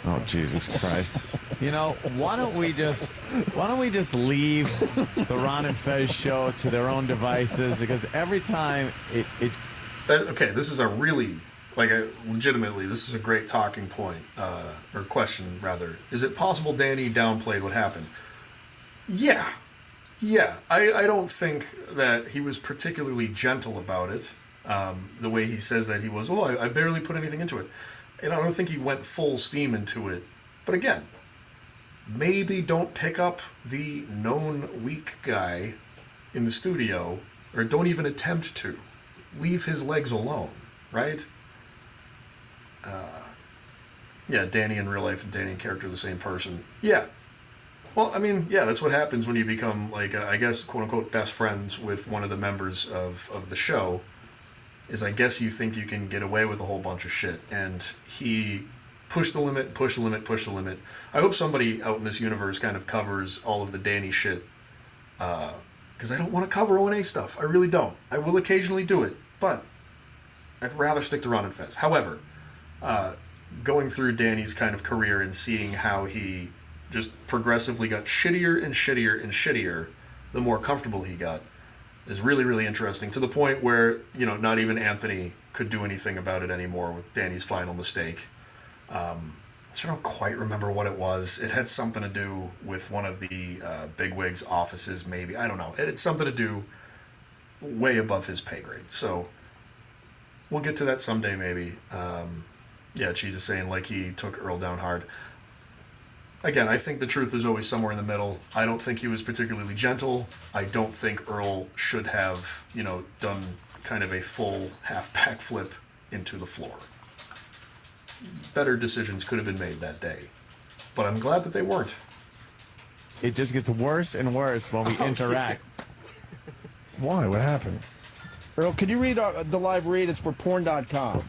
Speaker 9: Oh, Jesus Christ. You know, why don't we just leave the Ron and Fez show to their own devices? Because every time it
Speaker 2: Okay, this is a really, legitimately, this is a great talking point, or question, rather. Is it possible Danny downplayed what happened? Yeah. I don't think that he was particularly gentle about it, the way he says that he was. I barely put anything into it. And I don't think he went full steam into it. But again, maybe don't pick up the known weak guy in the studio, or don't even attempt to. Leave his legs alone, right? Yeah, Danny in real life and Danny in character are the same person. Yeah. Well, I mean, yeah, that's what happens when you become, I guess, quote-unquote, best friends with one of the members of the show, is I guess you think you can get away with a whole bunch of shit. And he pushed the limit, pushed the limit, pushed the limit. I hope somebody out in this universe kind of covers all of the Danny shit, because I don't want to cover O&A stuff. I really don't. I will occasionally do it, but I'd rather stick to Ron and Fez. However, going through Danny's kind of career and seeing how he just progressively got shittier and shittier and shittier the more comfortable he got is really, really interesting, to the point where, not even Anthony could do anything about it anymore with Danny's final mistake. I don't quite remember what it was. It had something to do with one of the bigwigs' offices, maybe. I don't know. It had something to do way above his pay grade. So we'll get to that someday, maybe. Yeah, Cheese is saying, he took Earl down hard. Again, I think the truth is always somewhere in the middle. I don't think he was particularly gentle. I don't think Earl should have, done kind of a full half backflip into the floor. Better decisions could have been made that day. But I'm glad that they weren't.
Speaker 9: It just gets worse and worse when we interact.
Speaker 6: Why? What happened? Earl, can you read the live read? It's for porn.com.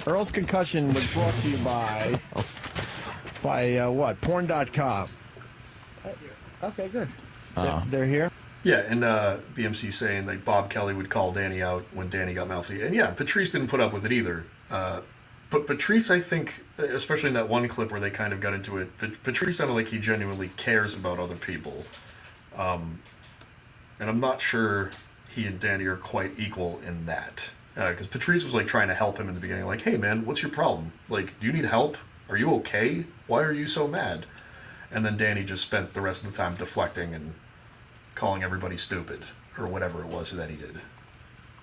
Speaker 6: Earl's concussion was brought to you by what? Porn.com. Okay, good. They're here?
Speaker 2: Yeah, and BMC saying Bob Kelly would call Danny out when Danny got mouthy. And yeah, Patrice didn't put up with it either. But Patrice, I think, especially in that one clip where they kind of got into it, Patrice sounded like he genuinely cares about other people. And I'm not sure he and Danny are quite equal in that. Because Patrice was trying to help him in the beginning, hey man, what's your problem? Do you need help? Are you okay? Why are you so mad? And then Danny just spent the rest of the time deflecting and calling everybody stupid, or whatever it was that he did.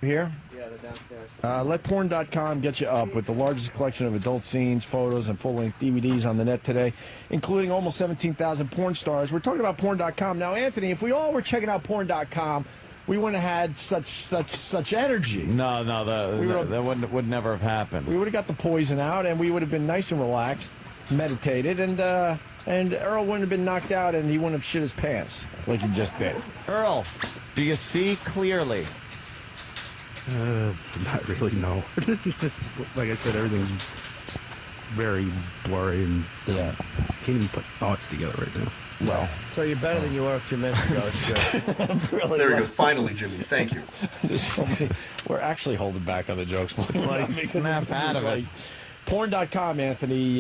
Speaker 6: Here?
Speaker 12: Yeah, they're downstairs.
Speaker 6: Let porn.com get you up with the largest collection of adult scenes, photos, and full-length DVDs on the net today, including almost 17,000 porn stars. We're talking about porn.com. Now, Anthony, if we all were checking out porn.com, we wouldn't have had such energy.
Speaker 9: No, that would never have happened.
Speaker 6: We would have got the poison out, and we would have been nice and relaxed, meditated, and Earl wouldn't have been knocked out, and he wouldn't have shit his pants like he just did.
Speaker 9: Earl, do you see clearly?
Speaker 10: Not really, no. Like I said, everything's very blurry, and can't even put thoughts together right now.
Speaker 6: Well,
Speaker 12: so you're better than you were a few minutes ago. It's good.
Speaker 6: Really
Speaker 2: there we go. Finally, Jimmy. Thank you.
Speaker 6: We're actually holding back on the jokes.
Speaker 9: Snap out of it.
Speaker 6: Porn.com, Anthony.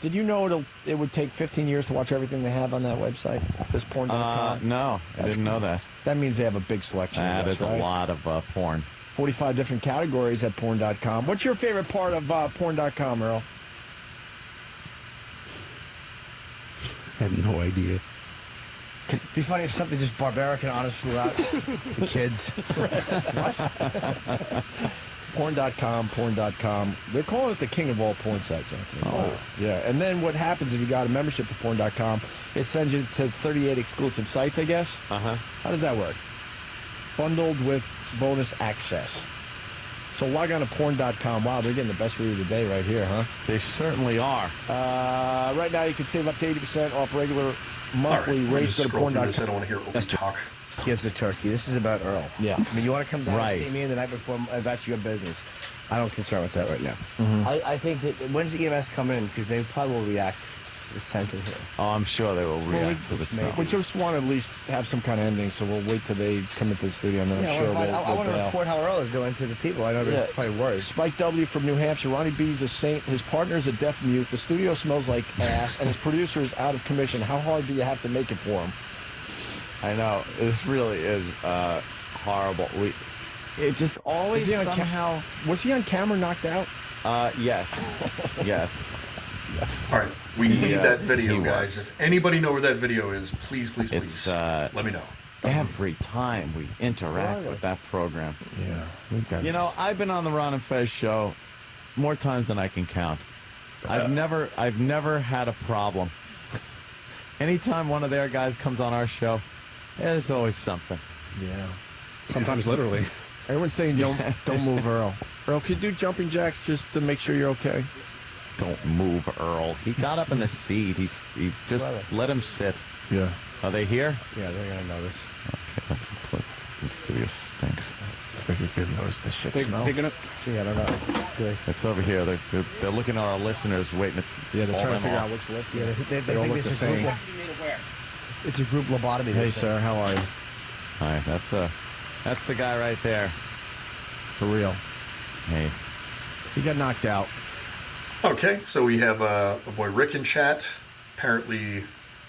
Speaker 6: Did you know it would take 15 years to watch everything they have on that website? This porn.com?
Speaker 9: No, I didn't know that.
Speaker 6: That means they have a big selection.
Speaker 9: That is
Speaker 6: right?
Speaker 9: a lot of porn.
Speaker 6: 45 different categories at porn.com. What's your favorite part of porn.com, Earl?
Speaker 10: I have no idea.
Speaker 12: It'd be funny if something just barbaric and honest throughout the kids.
Speaker 6: Porn.com. They're calling it the king of all porn sites, Anthony.
Speaker 9: Oh.
Speaker 6: Yeah, and then what happens if you got a membership to porn.com, it sends you to 38 exclusive sites, I guess?
Speaker 9: Uh-huh.
Speaker 6: How does that work? Bundled with bonus access. So log on to porn.com. Wow, they're getting the best read of the day right here, huh?
Speaker 9: They certainly are.
Speaker 6: Right now you can save up to 80% off regular monthly
Speaker 2: All right,
Speaker 6: rates.
Speaker 2: just
Speaker 6: Go to
Speaker 2: scroll through
Speaker 6: porn.com.
Speaker 2: this. I don't want to hear open talk.
Speaker 12: Here's the turkey. This is about Earl.
Speaker 6: Yeah.
Speaker 12: I mean, you want to come down
Speaker 6: Right.
Speaker 12: and see me the night before about your business. I don't concern with that right now.
Speaker 6: Mhm.
Speaker 12: I think that when's the EMS come in? Because they probably will react to this time to here.
Speaker 9: Oh, I'm sure they will react to this
Speaker 6: We
Speaker 9: stuff.
Speaker 6: just want to at least have some kind of ending, so we'll wait till they come into the studio, and then I'm sure
Speaker 12: I want to
Speaker 6: bail.
Speaker 12: report how Earl is doing to the people. I know they're probably worried.
Speaker 6: Spike W from New Hampshire. Ronnie B's a saint. His partner is a deaf mute. The studio smells like ass, and his producer is out of commission. How hard do you have to make it for him?
Speaker 9: I know. This really is horrible. It just always
Speaker 6: Is he on
Speaker 9: somehow...
Speaker 6: Was he on camera knocked out?
Speaker 9: Yes. Yes.
Speaker 2: All right, we need that
Speaker 9: he
Speaker 2: video,
Speaker 9: was.
Speaker 2: guys. If anybody know where that video is, please, please, please,
Speaker 9: It's,
Speaker 2: let me know.
Speaker 9: Every time we interact with that program.
Speaker 6: Yeah, we got
Speaker 9: You know, I've been on the Ron and Fez show more times than I can count. I've never had a problem. Anytime one of their guys comes on our show, there's always something.
Speaker 6: Yeah.
Speaker 10: Sometimes literally.
Speaker 6: Everyone's saying don't move Earl. Earl, could you do jumping jacks just to make sure you're okay?
Speaker 9: Don't move, Earl. He got up in the seat. He's just let him sit.
Speaker 6: Yeah.
Speaker 9: Are they here?
Speaker 12: Yeah, they're gonna notice.
Speaker 9: Okay, let's put the studio stinks.
Speaker 6: I think you could notice the shit smell.
Speaker 10: They're gonna.
Speaker 12: Gee, I don't know. Good.
Speaker 9: It's over here. They're looking at our listeners, waiting.
Speaker 6: Yeah, they're
Speaker 9: all
Speaker 6: trying to
Speaker 9: them
Speaker 6: figure
Speaker 9: off.
Speaker 6: out which list.
Speaker 12: Yeah, they
Speaker 6: all
Speaker 12: think
Speaker 6: look
Speaker 12: it's
Speaker 6: the
Speaker 12: a group.
Speaker 6: same.
Speaker 12: It's a group lobotomy.
Speaker 6: Hey,
Speaker 12: they
Speaker 6: sir, how are you?
Speaker 9: Hi, that's the guy right there.
Speaker 6: For real.
Speaker 9: Hey,
Speaker 6: He got knocked out.
Speaker 2: Okay, so we have a boy Rick in chat. Apparently,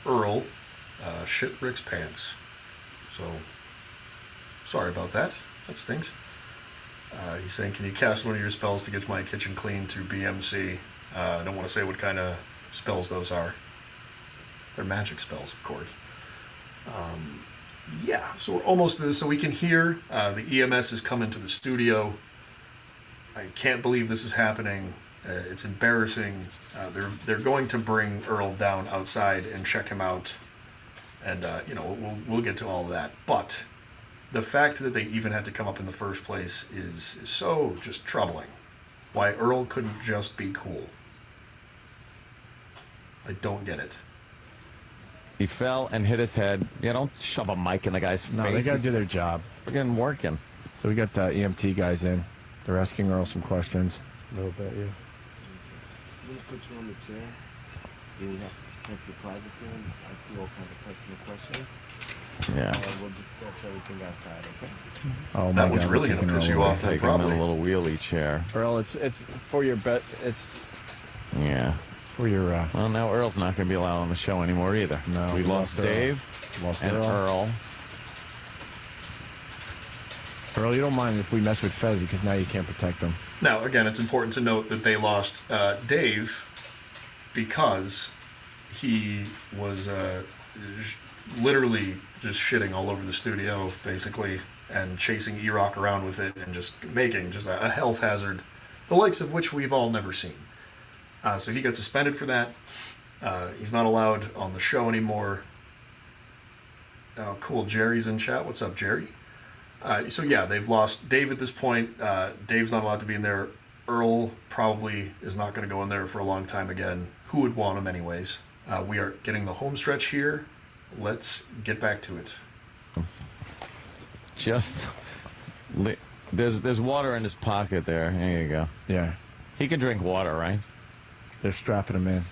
Speaker 2: Earl shit Rick's pants. So, sorry about that. That stinks. He's saying, can you cast one of your spells to get my kitchen clean to BMC? I don't want to say what kind of spells those are. They're magic spells, of course. Yeah, so we're almost to this. So we can hear the EMS is coming to the studio. I can't believe this is happening. It's embarrassing. They're going to bring Earl down outside and check him out, and we'll get to all of that. But the fact that they even had to come up in the first place is so just troubling. Why Earl couldn't just be cool? I don't get it.
Speaker 9: he fell and hit his head. Yeah, don't shove a mic in the guy's face.
Speaker 6: No, they got to do their job.
Speaker 9: We're getting working.
Speaker 6: So we got EMT guys in. They're asking Earl some questions.
Speaker 12: No, bet you.
Speaker 8: We'll put you on the chair. You have your privacy and ask you all kinds of personal questions.
Speaker 9: Yeah.
Speaker 8: We'll discuss everything outside, okay?
Speaker 6: Oh,
Speaker 2: That
Speaker 6: my
Speaker 2: one's
Speaker 6: God,
Speaker 2: really
Speaker 6: we're
Speaker 2: going to
Speaker 6: taking
Speaker 2: piss
Speaker 6: that
Speaker 2: you
Speaker 6: away.
Speaker 2: off then,
Speaker 9: Take him in
Speaker 2: probably.
Speaker 9: a little wheelie chair.
Speaker 6: Earl, it's for your bet. It's
Speaker 9: Yeah.
Speaker 6: for your.
Speaker 9: Well, now Earl's not going to be allowed on the show anymore either.
Speaker 6: No,
Speaker 9: we lost
Speaker 6: Earl.
Speaker 9: Dave
Speaker 6: Lost
Speaker 9: and
Speaker 6: Earl. Earl, you don't mind if we mess with Fezzy because now you can't protect him.
Speaker 2: Now, again, it's important to note that they lost Dave because he was literally just shitting all over the studio, basically, and chasing E-Rock around with it and just making just a health hazard, the likes of which we've all never seen. So he got suspended for that. He's not allowed on the show anymore. Oh, cool. Jerry's in chat. What's up, Jerry? So yeah, they've lost Dave at this point. Dave's not allowed to be in there. Earl probably is not going to go in there for a long time again. Who would want him anyways? We are getting the home stretch here. Let's get back to it.
Speaker 9: There's water in his pocket there. There you go.
Speaker 6: Yeah.
Speaker 9: He can drink water, right?
Speaker 6: They're strapping him in.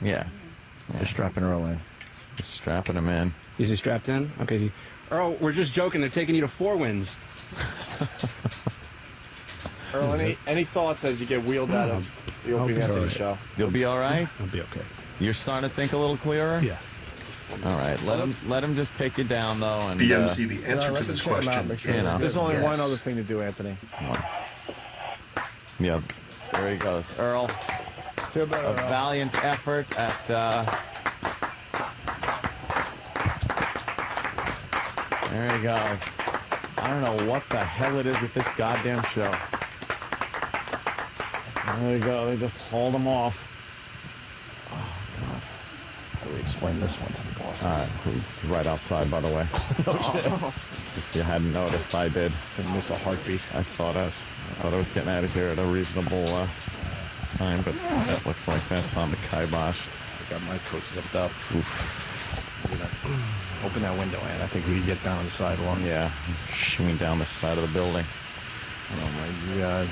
Speaker 9: Yeah.
Speaker 6: They're strapping Earl in.
Speaker 9: Just strapping him in.
Speaker 10: Is he strapped in? Okay. Earl, we're just joking. They're taking you to Four Winds.
Speaker 6: Earl, any thoughts as you get wheeled out of the opening after the show?
Speaker 9: You'll be all right?
Speaker 10: I'll be okay.
Speaker 9: You're starting to think a little clearer?
Speaker 10: Yeah.
Speaker 9: All right. Let him just take you down, though. And
Speaker 2: BMC, the answer to this question is
Speaker 6: There's only one
Speaker 2: yes.
Speaker 6: other thing to do, Anthony.
Speaker 9: Yeah. There he goes. Earl,
Speaker 6: Feel better,
Speaker 9: a
Speaker 6: Earl.
Speaker 9: valiant effort at... There he goes. I don't know what the hell it is with this goddamn show. There you go. They just hauled him off.
Speaker 6: How do we explain this one to the boss?
Speaker 9: He's right outside, by the way. If you hadn't noticed, I did.
Speaker 6: Didn't miss a heartbeat.
Speaker 9: I thought I was getting out of here at a reasonable time, but that looks like that's on the kibosh.
Speaker 6: I got my coat zipped up. Open that window, Ann. I think we can get down on the sidewalk.
Speaker 9: Yeah, shimmy down the side of the building.
Speaker 6: Oh my God.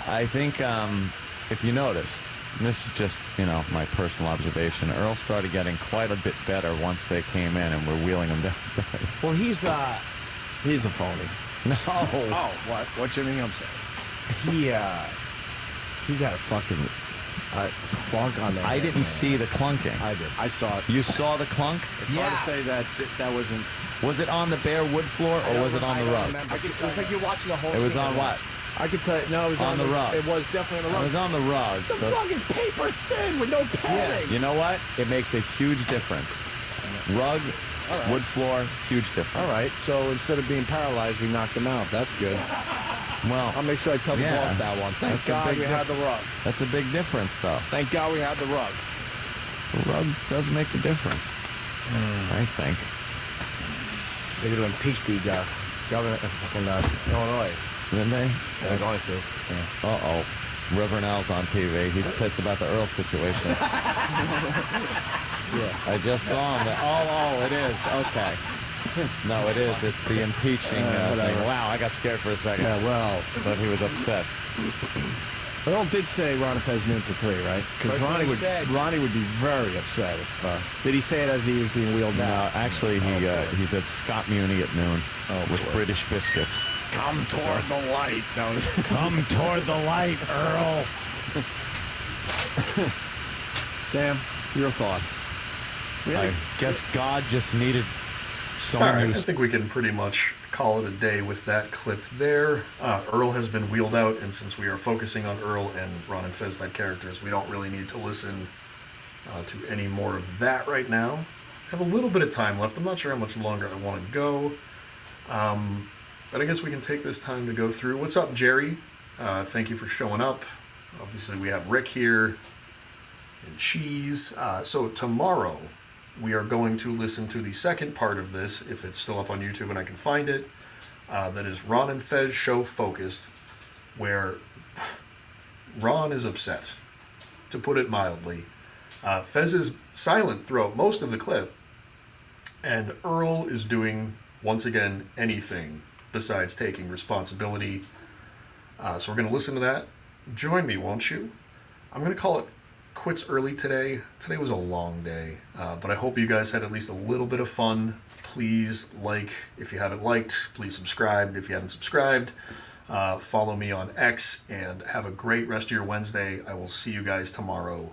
Speaker 9: I think if you noticed, and this is just, my personal observation, Earl started getting quite a bit better once they came in and we're wheeling him downstairs.
Speaker 6: Well, he's a phony.
Speaker 9: No.
Speaker 6: Oh, what? What Jimmy? I'm sorry. He got a fucking clunk on there.
Speaker 9: I didn't see the clunking.
Speaker 6: I did. I saw it.
Speaker 9: You saw the clunk?
Speaker 6: It's hard to say that wasn't.
Speaker 9: Was it on the bare wood floor or was it on the rug?
Speaker 6: It was like you're watching the whole.
Speaker 9: It was
Speaker 6: scene.
Speaker 9: on what?
Speaker 6: I could tell you. No, it was
Speaker 9: on the rug.
Speaker 6: It was definitely on the rug.
Speaker 9: It was on the rug.
Speaker 6: The rug is paper thin with no padding.
Speaker 9: You know what? It makes a huge difference. Rug, wood floor, huge difference.
Speaker 6: All right. So instead of being paralyzed, we knocked him out. That's good.
Speaker 9: Well,
Speaker 6: I'll make sure I tell the boss that one. Thank God we had the rug.
Speaker 9: That's a big difference, though.
Speaker 6: Thank God we had the rug.
Speaker 9: The rug does make a difference, I think.
Speaker 6: They're going to impeach the governor in Illinois.
Speaker 9: Didn't they?
Speaker 6: They're going to.
Speaker 9: Yeah. Uh-oh. Reverend Al's on TV. He's pissed about the Earl situation.
Speaker 6: Yeah.
Speaker 9: I just saw him. Oh, it is. Okay. No, it is. It's the impeaching thing. Wow, I got scared for a second.
Speaker 6: Yeah, well.
Speaker 9: But he was upset.
Speaker 6: Earl did say Ron and Fez noon to 3, right? Because Ronnie would be very upset if. Did he say it as he was being wheeled down?
Speaker 9: No, actually, he said Scott Muni at noon with British biscuits.
Speaker 6: Come toward the light. No,
Speaker 9: Come toward the light, Earl.
Speaker 6: Sam, your thoughts?
Speaker 9: Really? I guess God just needed someone
Speaker 2: All right, I think we can pretty much call it a day with that clip there. Earl has been wheeled out, and since we are focusing on Earl and Ron and Fez type characters, we don't really need to listen to any more of that right now. I have a little bit of time left. I'm not sure how much longer I want to go. But I guess we can take this time to go through. What's up, Jerry? Thank you for showing up. Obviously, we have Rick here and Cheese. So tomorrow, we are going to listen to the second part of this, if it's still up on YouTube and I can find it. That is Ron and Fez Show Focused, where Ron is upset, to put it mildly. Fez is silent throughout most of the clip, and Earl is doing, once again, anything besides taking responsibility. So we're going to listen to that. Join me, won't you? I'm going to call it quits early today. Today was a long day, but I hope you guys had at least a little bit of fun. Please like if you haven't liked. Please subscribe if you haven't subscribed. Follow me on X, and have a great rest of your Wednesday. I will see you guys tomorrow.